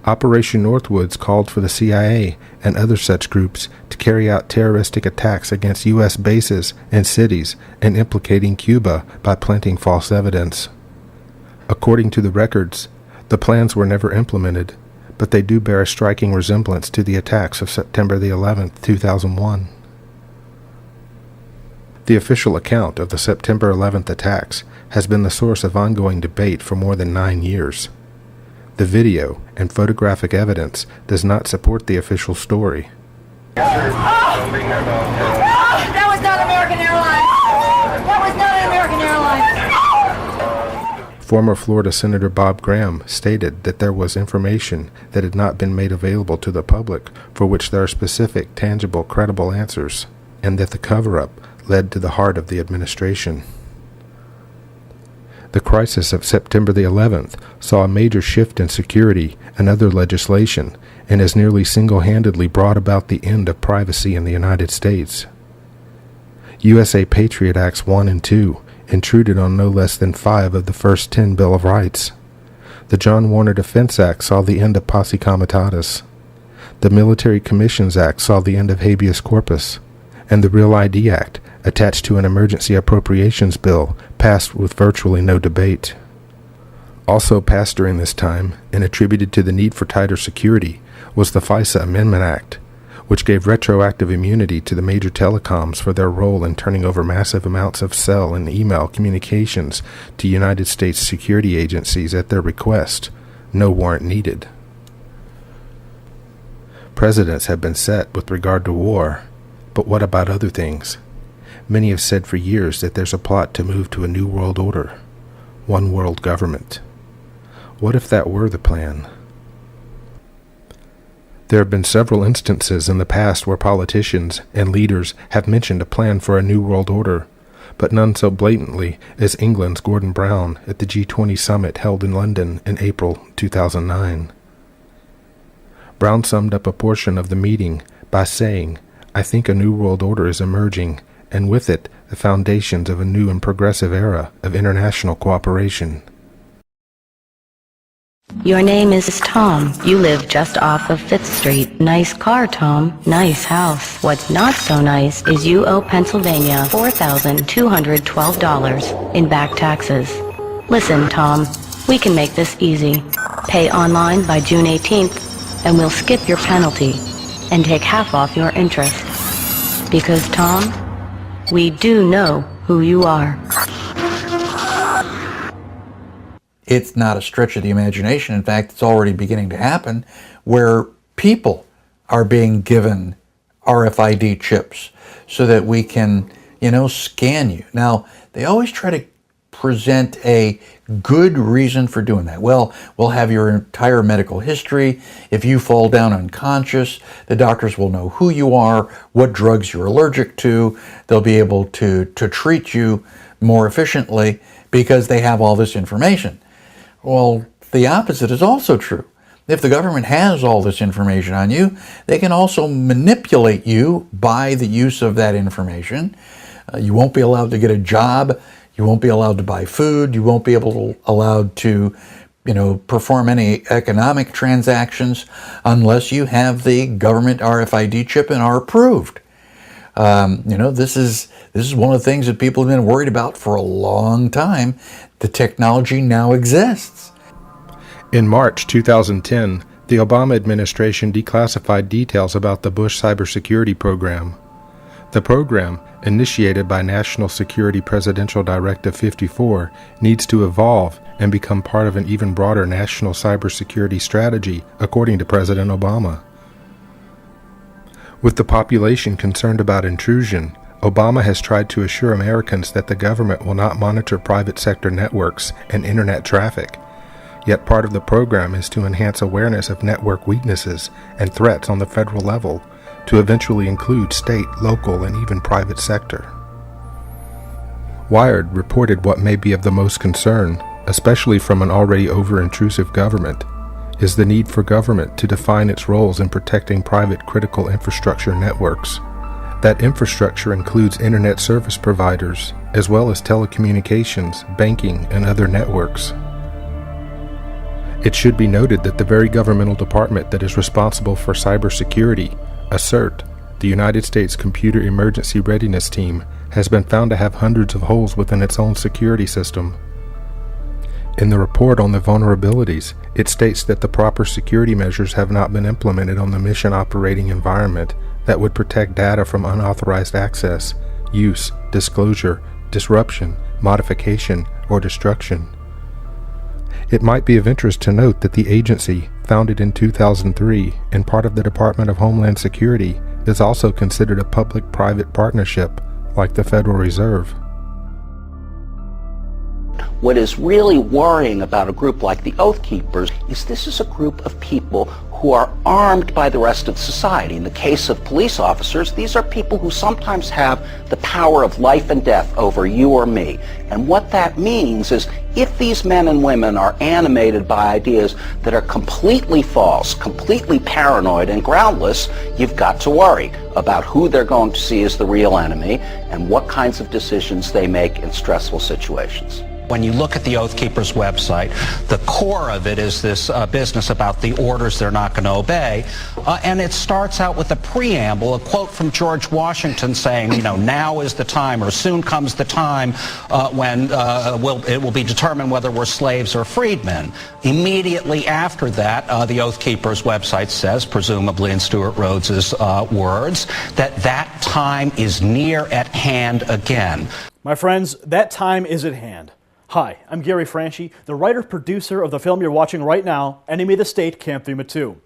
Speaker 16: Operation Northwoods called for the CIA and other such groups to carry out terroristic attacks against U.S. bases and cities and implicating Cuba by planting false evidence. According to the records, the plans were never implemented, but they do bear a striking resemblance to the attacks of September the 11th, 2001. The official account of the September 11th attacks has been the source of ongoing debate for more than 9 years. The video and photographic evidence does not support the official story.
Speaker 21: That was not American Airlines! That was not an American Airlines!
Speaker 16: Former Florida Senator Bob Graham stated that there was information that had not been made available to the public for which there are specific, tangible, credible answers, and that the cover-up led to the heart of the administration. The crisis of September the 11th saw a major shift in security and other legislation and has nearly single-handedly brought about the end of privacy in the United States. USA Patriot Acts 1 and 2 intruded on no less than 5 of the first 10 Bill of Rights. The John Warner Defense Act saw the end of Posse Comitatus. The Military Commissions Act saw the end of habeas corpus, and the Real ID Act, attached to an emergency appropriations bill, passed with virtually no debate. Also passed during this time, and attributed to the need for tighter security, was the FISA Amendment Act, which gave retroactive immunity to the major telecoms for their role in turning over massive amounts of cell and email communications to United States security agencies at their request, no warrant needed. Precedents have been set with regard to war, but what about other things? Many have said for years that there's a plot to move to a new world order, one world government. What if that were the plan? There have been several instances in the past where politicians and leaders have mentioned a plan for a new world order, but none so blatantly as England's Gordon Brown at the G20 summit held in London in April 2009. Brown summed up a portion of the meeting by saying, "I think a new world order is emerging, and with it, the foundations of a new and progressive era of international cooperation."
Speaker 5: Your name is Tom. You live just off of 5th Street. Nice car, Tom. Nice house. What's not so nice is you owe Pennsylvania $4,212 in back taxes. Listen, Tom, we can make this easy. Pay online by June 18th, and we'll skip your penalty and take half off your interest. Because, Tom, we do know who you are.
Speaker 3: It's not a stretch of the imagination. In fact, it's already beginning to happen where people are being given RFID chips so that we can, scan you. Now, they always try to present a good reason for doing that. Well, we'll have your entire medical history. If you fall down unconscious, the doctors will know who you are, what drugs you're allergic to. They'll be able to treat you more efficiently because they have all this information. Well, the opposite is also true. If the government has all this information on you, they can also manipulate you by the use of that information. You won't be allowed to get a job. You won't be allowed to buy food. You won't be allowed to, perform any economic transactions unless you have the government RFID chip and are approved. This is one of the things that people have been worried about for a long time. The technology now exists.
Speaker 16: In March 2010, the Obama administration declassified details about the Bush cybersecurity program. The program, initiated by National Security Presidential Directive 54, needs to evolve and become part of an even broader national cybersecurity strategy, according to President Obama. With the population concerned about intrusion, Obama has tried to assure Americans that the government will not monitor private sector networks and internet traffic. Yet part of the program is to enhance awareness of network weaknesses and threats on the federal level, to eventually include state, local, and even private sector. Wired reported what may be of the most concern, especially from an already over-intrusive government, is the need for government to define its roles in protecting private critical infrastructure networks. That infrastructure includes internet service providers, as well as telecommunications, banking, and other networks. It should be noted that the very governmental department that is responsible for cybersecurity, CERT, the United States Computer Emergency Readiness Team, has been found to have hundreds of holes within its own security system. In the report on the vulnerabilities, it states that the proper security measures have not been implemented on the mission operating environment that would protect data from unauthorized access, use, disclosure, disruption, modification, or destruction. It might be of interest to note that the agency, founded in 2003 and part of the Department of Homeland Security, is also considered a public-private partnership, like the Federal Reserve.
Speaker 23: What is really worrying about a group like the Oath Keepers is this is a group of people who are armed by the rest of society. In the case of police officers, these are people who sometimes have the power of life and death over you or me. And what that means is if these men and women are animated by ideas that are completely false, completely paranoid and groundless, you've got to worry about who they're going to see as the real enemy and what kinds of decisions they make in stressful situations.
Speaker 6: When you look at the Oath Keepers website, the core of it is this business about the orders they're not going to obey. And it starts out with a preamble, a quote from George Washington saying, now is the time, or soon comes the time when it will be determined whether we're slaves or freedmen. Immediately after that, the Oath Keepers website says, presumably in Stuart Rhodes's words, that time is near at hand again.
Speaker 17: My friends, that time is at hand. Hi, I'm Gary Franchi, the writer-producer of the film you're watching right now, Enemy of the State, Camp FEMA 2.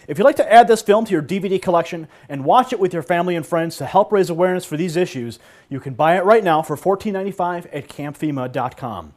Speaker 17: If you'd like to add this film to your DVD collection and watch it with your family and friends to help raise awareness for these issues, you can buy it right now for $14.95 at campfema.com.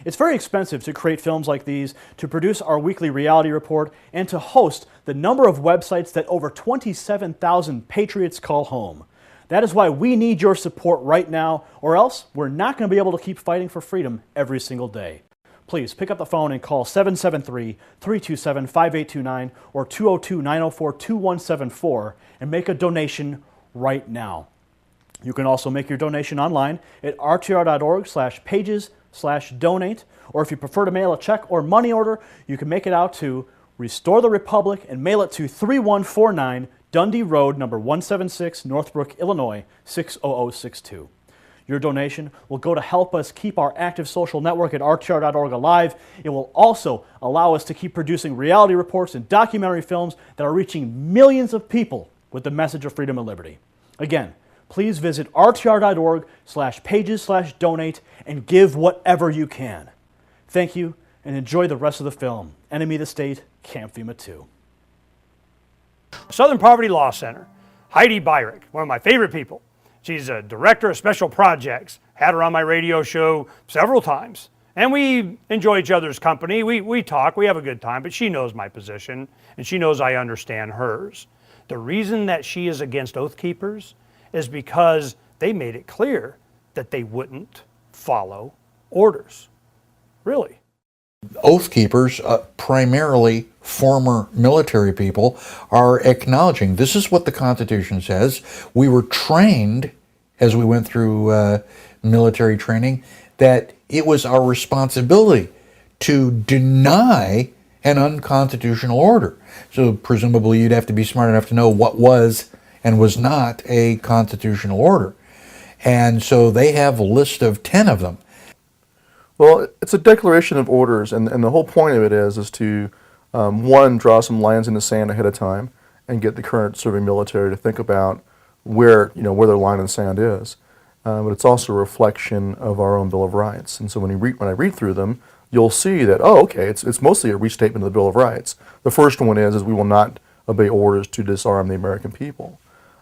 Speaker 17: It's very expensive to create films like these, to produce our weekly reality report, and to host the number of websites that over 27,000 patriots call home. That is why we need your support right now, or else we're not going to be able to keep fighting for freedom every single day. Please pick up the phone and call 773-327-5829 or 202-904-2174 and make a donation right now. You can also make your donation online at rtr.org/pages/donate, or if you prefer to mail a check or money order, you can make it out to Restore the Republic and mail it to 3149 Dundee Road, number 176, Northbrook, Illinois, 60062. Your donation will go to help us keep our active social network at rtr.org alive. It will also allow us to keep producing reality reports and documentary films that are reaching millions of people with the message of freedom and liberty. Again, please visit rtr.org/pages/donate and give whatever you can. Thank you, and enjoy the rest of the film, Enemy of the State, Camp FEMA 2.
Speaker 8: Southern Poverty Law Center, Heidi Byrick, one of my favorite people. She's a director of special projects, had her on my radio show several times. And we enjoy each other's company, we talk, we have a good time, but she knows my position, and she knows I understand hers. The reason that she is against Oath Keepers is because they made it clear that they wouldn't follow orders. Really.
Speaker 3: Oath Keepers, primarily former military people, are acknowledging this is what the Constitution says. We were trained, as we went through military training, that it was our responsibility to deny an unconstitutional order. So presumably you'd have to be smart enough to know what was and was not a constitutional order. And so they have a list of 10 of them.
Speaker 9: Well, it's a declaration of orders, and the whole point of it is to, one, draw some lines in the sand ahead of time and get the current serving military to think about where their line in the sand is. But it's also a reflection of our own Bill of Rights. And so when I read through them, you'll see that, oh, okay, it's mostly a restatement of the Bill of Rights. The first one is we will not obey orders to disarm the American people.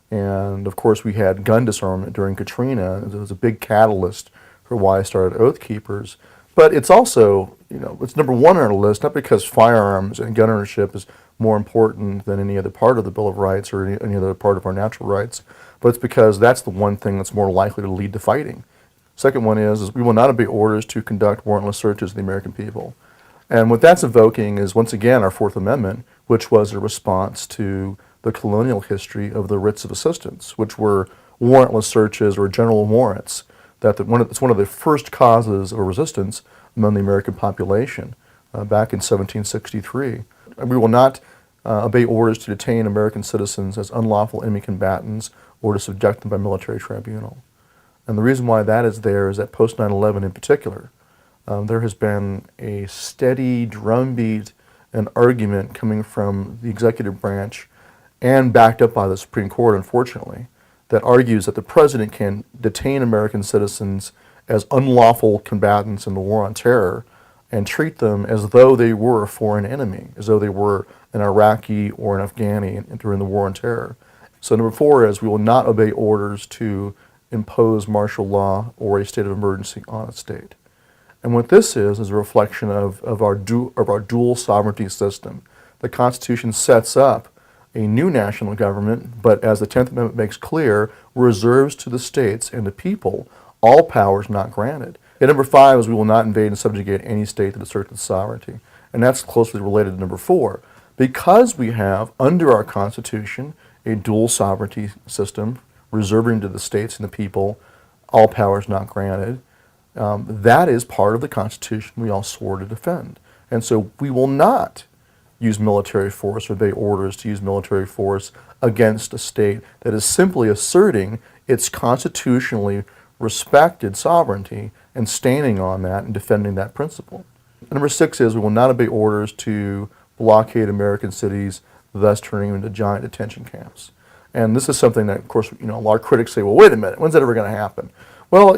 Speaker 9: And of course we had gun disarmament during Katrina. It was a big catalyst for why I started Oath Keepers. But it's also, it's number one on our list, not because firearms and gun ownership is more important than any other part of the Bill of Rights or any other part of our natural rights, but it's because that's the one thing that's more likely to lead to fighting. Second one is we will not obey orders to conduct warrantless searches of the American people. And what that's evoking is, once again, our Fourth Amendment, which was a response to the colonial history of the writs of assistance, which were warrantless searches or general warrants. It's one of the first causes of resistance among the American population back in 1763. We will not obey orders to detain American citizens as unlawful enemy combatants or to subject them by military tribunal. And the reason why that is there is that post 9/11 in particular, there has been a steady drumbeat and argument coming from the executive branch and backed up by the Supreme Court, unfortunately, that argues that the president can detain American citizens as unlawful combatants in the war on terror and treat them as though they were a foreign enemy, as though they were an Iraqi or an Afghani during the war on terror. So number four is we will not obey orders to impose martial law or a state of emergency on a state. And what this is a reflection of our dual sovereignty system. The Constitution sets up a new national government, but as the 10th Amendment makes clear, reserves to the states and the people all powers not granted. And number five is we will not invade and subjugate any state that asserts its sovereignty. And that's closely related to number four. Because we have, under our Constitution, a dual sovereignty system reserving to the states and the people all powers not granted, that is part of the Constitution we all swore to defend. And so we will not use military force or obey orders to use military force against a state that is simply asserting its constitutionally respected sovereignty and standing on that and defending that principle. And number six is we will not obey orders to blockade American cities, thus turning them into giant detention camps. And this is something that, of course, a lot of critics say, well, wait a minute, when's that ever going to happen? Well,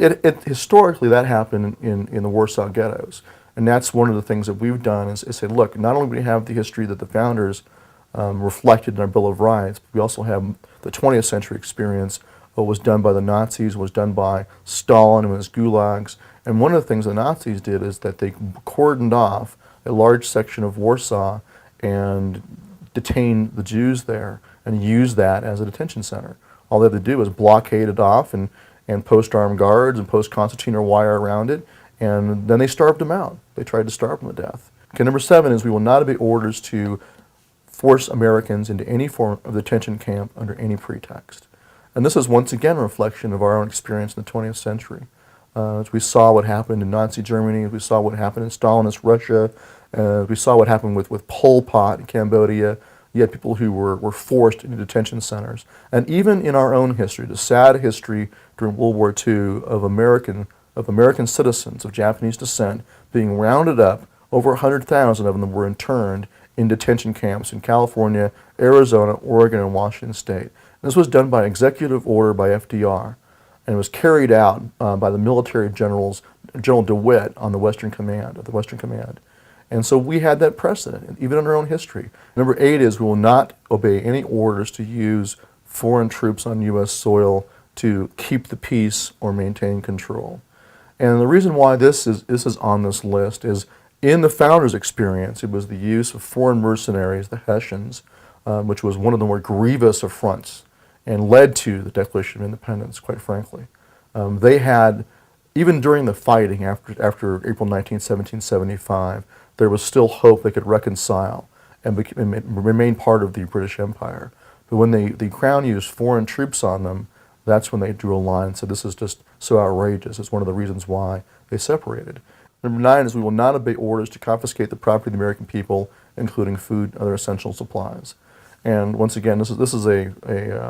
Speaker 9: historically that happened in the Warsaw ghettos. And that's one of the things that we've done is say, look, not only do we have the history that the founders reflected in our Bill of Rights, but we also have the 20th century experience, what was done by the Nazis, was done by Stalin and his gulags. And one of the things the Nazis did is that they cordoned off a large section of Warsaw and detained the Jews there and used that as a detention center. All they had to do was blockade it off and post armed guards and post concertina wire around it, and then they starved them out. They tried to starve them to death. Okay, number 7 is we will not obey orders to force Americans into any form of detention camp under any pretext. And this is once again a reflection of our own experience in the 20th century. As we saw what happened in Nazi Germany, as we saw what happened in Stalinist Russia, we saw what happened with Pol Pot in Cambodia. You had people who were forced into detention centers. And even in our own history, the sad history during World War II of American citizens of Japanese descent being rounded up, over 100,000 of them were interned in detention camps in California, Arizona, Oregon, and Washington State. And this was done by executive order by FDR, and it was carried out by the military generals, General DeWitt on the Western Command, of the Western Command. And so we had that precedent, even in our own history. Number 8 is we will not obey any orders to use foreign troops on U.S. soil to keep the peace or maintain control. And the reason why this is on this list is in the founders' experience, it was the use of foreign mercenaries, the Hessians, which was one of the more grievous affronts and led to the Declaration of Independence, quite frankly. They had, even during the fighting after April 19, 1775, there was still hope they could reconcile and remain part of the British Empire. But when the Crown used foreign troops on them, that's when they drew a line and said this is just so outrageous. It's one of the reasons why they separated. Number 9 is we will not obey orders to confiscate the property of the American people, including food and other essential supplies. And once again, this is a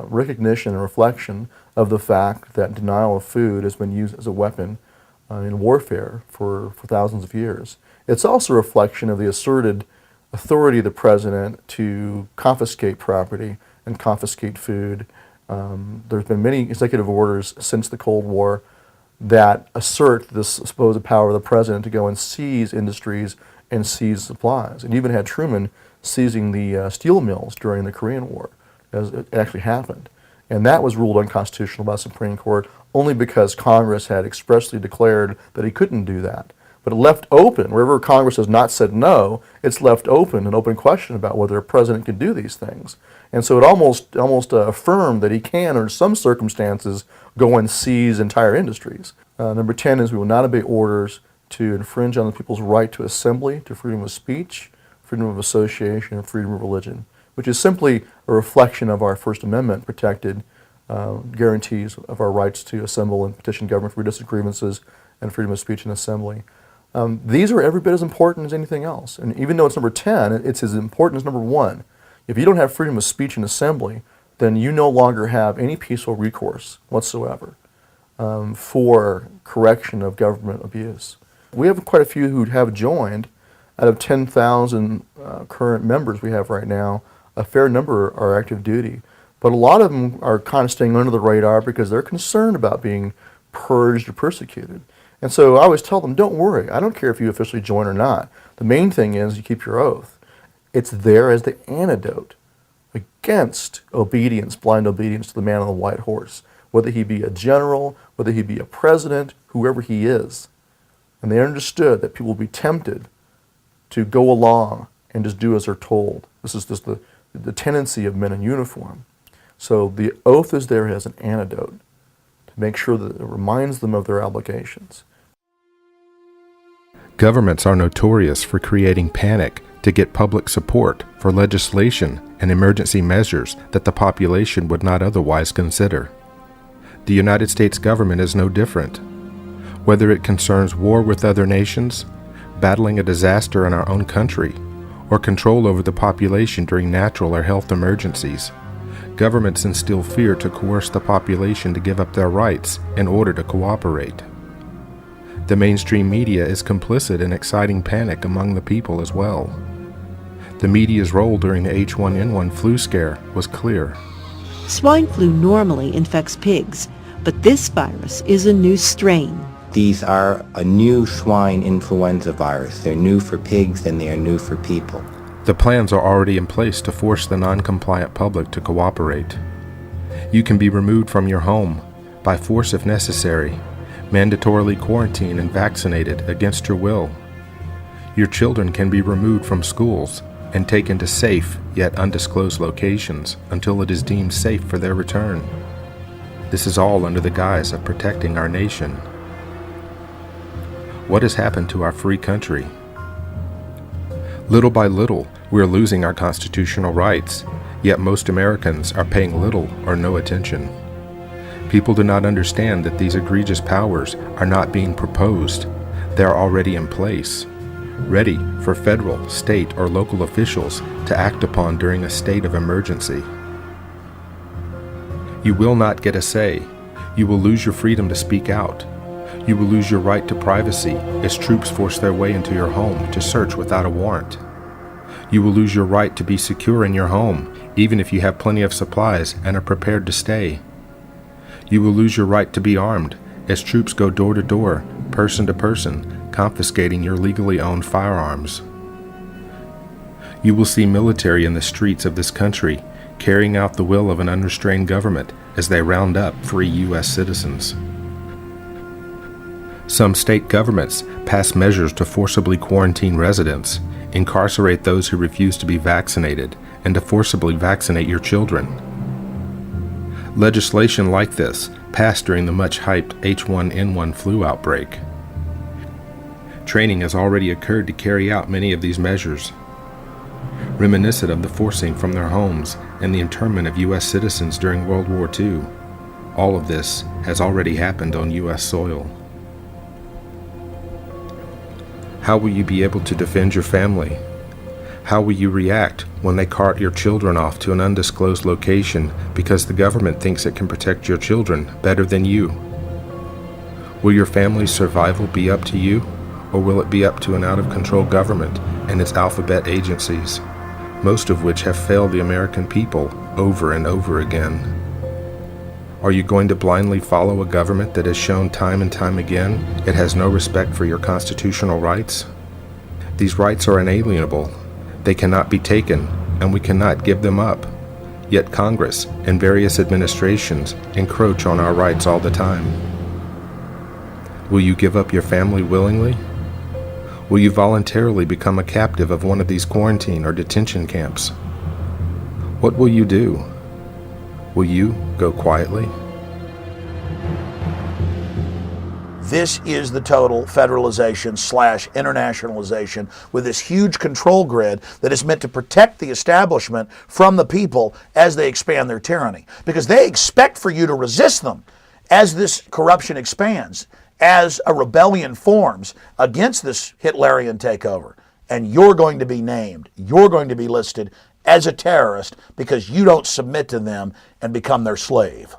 Speaker 9: recognition and reflection of the fact that denial of food has been used as a weapon in warfare for thousands of years. It's also a reflection of the asserted authority of the president to confiscate property and confiscate food. There's been many executive orders since the Cold War that assert this supposed power of the president to go and seize industries and seize supplies. And even had Truman seizing the steel mills during the Korean War, as it actually happened. And that was ruled unconstitutional by the Supreme Court only because Congress had expressly declared that he couldn't do that. But it left open, wherever Congress has not said no, it's left open, an open question about whether a president can do these things. And so it almost affirmed that he can, under some circumstances, go and seize entire industries. Number 10 is we will not obey orders to infringe on the people's right to assembly, to freedom of speech, freedom of association, and freedom of religion, which is simply a reflection of our First Amendment protected guarantees of our rights to assemble and petition government for redress grievances and freedom of speech and assembly. These are every bit as important as anything else. And even though it's number 10, it's as important as number 1. If you don't have freedom of speech and assembly, then you no longer have any peaceful recourse whatsoever for correction of government abuse. We have quite a few who have joined. Out of 10,000 current members we have right now, a fair number are active duty. But a lot of them are kind of staying under the radar because they're concerned about being purged or persecuted. And so I always tell them, don't worry. I don't care if you officially join or not. The main thing is you keep your oath. It's there as the antidote against obedience, blind obedience to the man on the white horse, whether he be a general, whether he be a president, whoever he is. And they understood that people will be tempted to go along and just do as they're told. This is just the tendency of men in uniform. So the oath is there as an antidote to make sure that it reminds them of their obligations.
Speaker 16: Governments are notorious for creating panic to get public support for legislation and emergency measures that the population would not otherwise consider. The United States government is no different. Whether it concerns war with other nations, battling a disaster in our own country, or control over the population during natural or health emergencies, governments instill fear to coerce the population to give up their rights in order to cooperate. The mainstream media is complicit in exciting panic among the people as well. The media's role during the H1N1 flu scare was clear.
Speaker 10: Swine flu normally infects pigs, But this virus is a new strain.
Speaker 11: These are a new swine influenza virus. They're new for pigs and they are new for people.
Speaker 16: The plans are already in place to force the non-compliant public to cooperate. You can be removed from your home, by force if necessary, mandatorily quarantined and vaccinated against your will. Your children can be removed from schools and taken to safe yet undisclosed locations until it is deemed safe for their return. This is all under the guise of protecting our nation. What has happened to our free country? Little by little, we are losing our constitutional rights, yet most Americans are paying little or no attention. People do not understand that these egregious powers are not being proposed. They are already in place, ready for federal, state, or local officials to act upon during a state of emergency. You will not get a say. You will lose your freedom to speak out. You will lose your right to privacy as troops force their way into your home to search without a warrant. You will lose your right to be secure in your home, even if you have plenty of supplies and are prepared to stay. You will lose your right to be armed as troops go door to door, person to person, confiscating your legally owned firearms. You will see military in the streets of this country carrying out the will of an unrestrained government as they round up free U.S. citizens. Some state governments pass measures to forcibly quarantine residents, incarcerate those who refuse to be vaccinated, and to forcibly vaccinate your children. Legislation like this passed during the much-hyped H1N1 flu outbreak. Training has already occurred to carry out many of these measures. Reminiscent of the forcing from their homes and the internment of U.S. citizens during World War II, all of this has already happened on U.S. soil. How will you be able to defend your family? How will you react when they cart your children off to an undisclosed location because the government thinks it can protect your children better than you? Will your family's survival be up to you, or will it be up to an out-of-control government and its alphabet agencies, most of which have failed the American people over and over again? Are you going to blindly follow a government that has shown time and time again it has no respect for your constitutional rights? These rights are inalienable. They cannot be taken, and we cannot give them up. Yet Congress and various administrations encroach on our rights all the time. Will you give up your family willingly? Will you voluntarily become a captive of one of these quarantine or detention camps? What will you do? Will you go quietly?
Speaker 12: This is the total federalization / internationalization with this huge control grid that is meant to protect the establishment from the people as they expand their tyranny. Because they expect for you to resist them as this corruption expands, as a rebellion forms against this Hitlerian takeover. And you're going to be named, you're going to be listed as a terrorist because you don't submit to them and become their slave.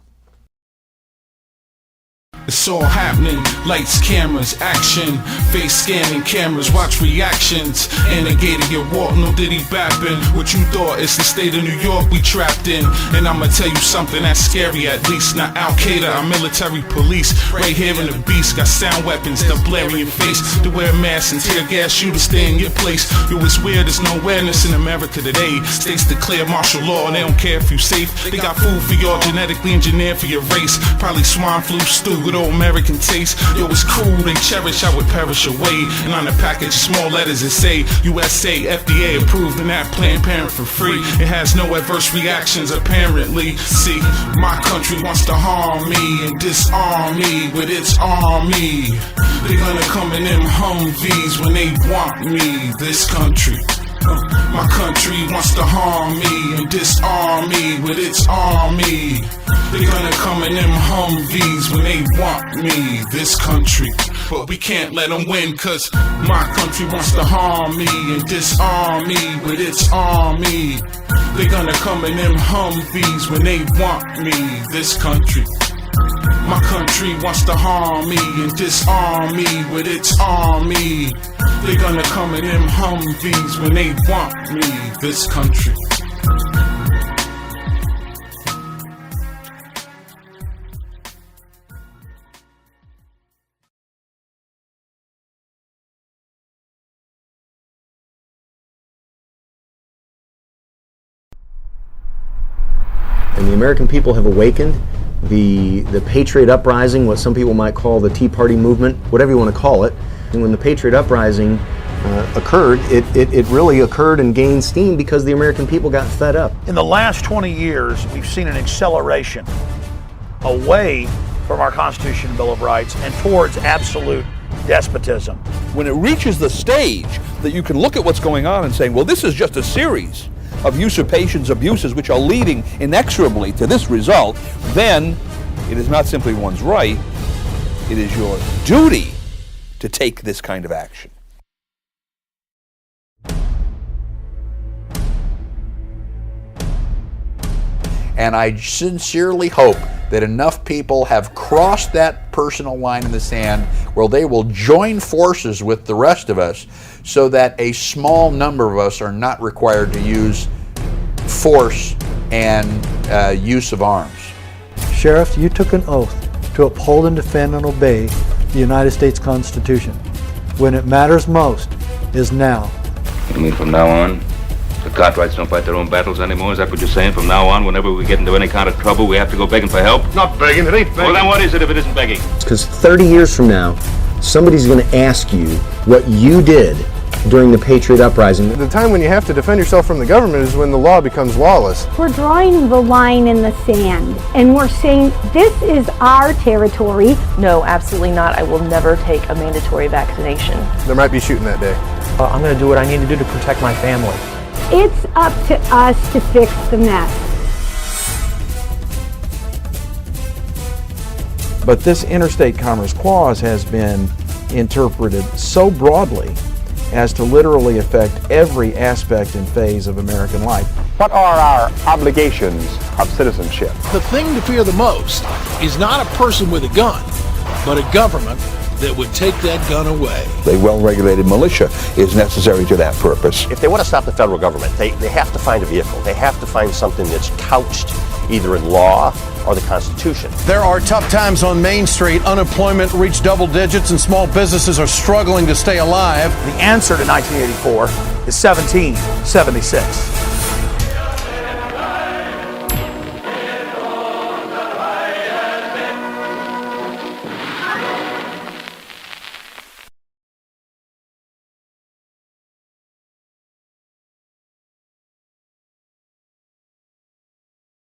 Speaker 13: It's all happening, lights, cameras, action, face scanning cameras, watch reactions, instigating your walk, no diddy bapping. What you thought is the state of New York we trapped in, and I'ma tell you something that's scary, at least not Al-Qaeda, our military police, right here in the beast, got sound weapons, the blare in your face, to wear masks and tear gas you to stay in your place. Yo, it's weird, there's no awareness in America today, states declare martial law and they don't care if you safe, they got food for y'all, genetically engineered for your race, probably swine flu stew with old American taste. Yo, it's cruel, they cherish, I would perish away. And on the package, small letters that say USA, FDA approved, and that Planned Parent for free. It has no adverse reactions, apparently. See, my country wants to harm me and disarm me with its army. They're gonna come in them Humvees when they want me, this country. My country wants to harm me and disarm me with its army. They're gonna come in them Humvees when they want me, this country. But we can't let them win, cause my country wants to harm me and disarm me with its army. They're gonna come in them Humvees when they want me, this country. My country wants to harm me and disarm me with its army. They're gonna come in them Humvees when they want me, this country.
Speaker 1: And the American people have awakened. The Patriot Uprising, what some people might call the Tea Party movement, whatever you want to call it. And when the Patriot Uprising occurred, it really occurred and gained steam because the American people got fed up.
Speaker 12: In the last 20 years, we've seen an acceleration away from our Constitution and Bill of Rights and towards absolute despotism.
Speaker 4: When it reaches the stage that you can look at what's going on and saying, well, this is just a series of usurpations, abuses, which are leading inexorably to this result, then it is not simply one's right, it is your duty to take this kind of action.
Speaker 3: And I sincerely hope that enough people have crossed that personal line in the sand where they will join forces with the rest of us so that a small number of us are not required to use force and use of arms.
Speaker 18: Sheriff, you took an oath to uphold and defend and obey the United States Constitution. When it matters most is now.
Speaker 19: You mean from now on, the Cartwrights don't fight their own battles anymore? Is that what you're saying? From now on, whenever we get into any kind of trouble, we have to go begging for help?
Speaker 24: Not begging, it ain't begging.
Speaker 19: Well, then what is it if it isn't begging?
Speaker 1: Because 30 years from now, somebody's going to ask you what you did during the Patriot Uprising.
Speaker 26: The time when you have to defend yourself from the government is when the law becomes lawless.
Speaker 27: We're drawing the line in the sand, and we're saying this is our territory.
Speaker 28: No, absolutely not. I will never take a mandatory vaccination.
Speaker 26: There might be shooting that day.
Speaker 28: I'm going to do what I need to do to protect my family.
Speaker 27: It's up to us to fix the mess.
Speaker 29: But this interstate commerce clause has been interpreted so broadly as to literally affect every aspect and phase of American life.
Speaker 30: What are our obligations of citizenship?
Speaker 31: The thing to fear the most is not a person with a gun, but a government that would take that gun away.
Speaker 4: A well-regulated militia is necessary to that purpose.
Speaker 32: If they want to stop the federal government, they have to find a vehicle. They have to find something that's couched either in law or the Constitution.
Speaker 33: There are tough times on Main Street. Unemployment reached double digits and small businesses are struggling to stay alive.
Speaker 12: The answer to 1984 is 1776.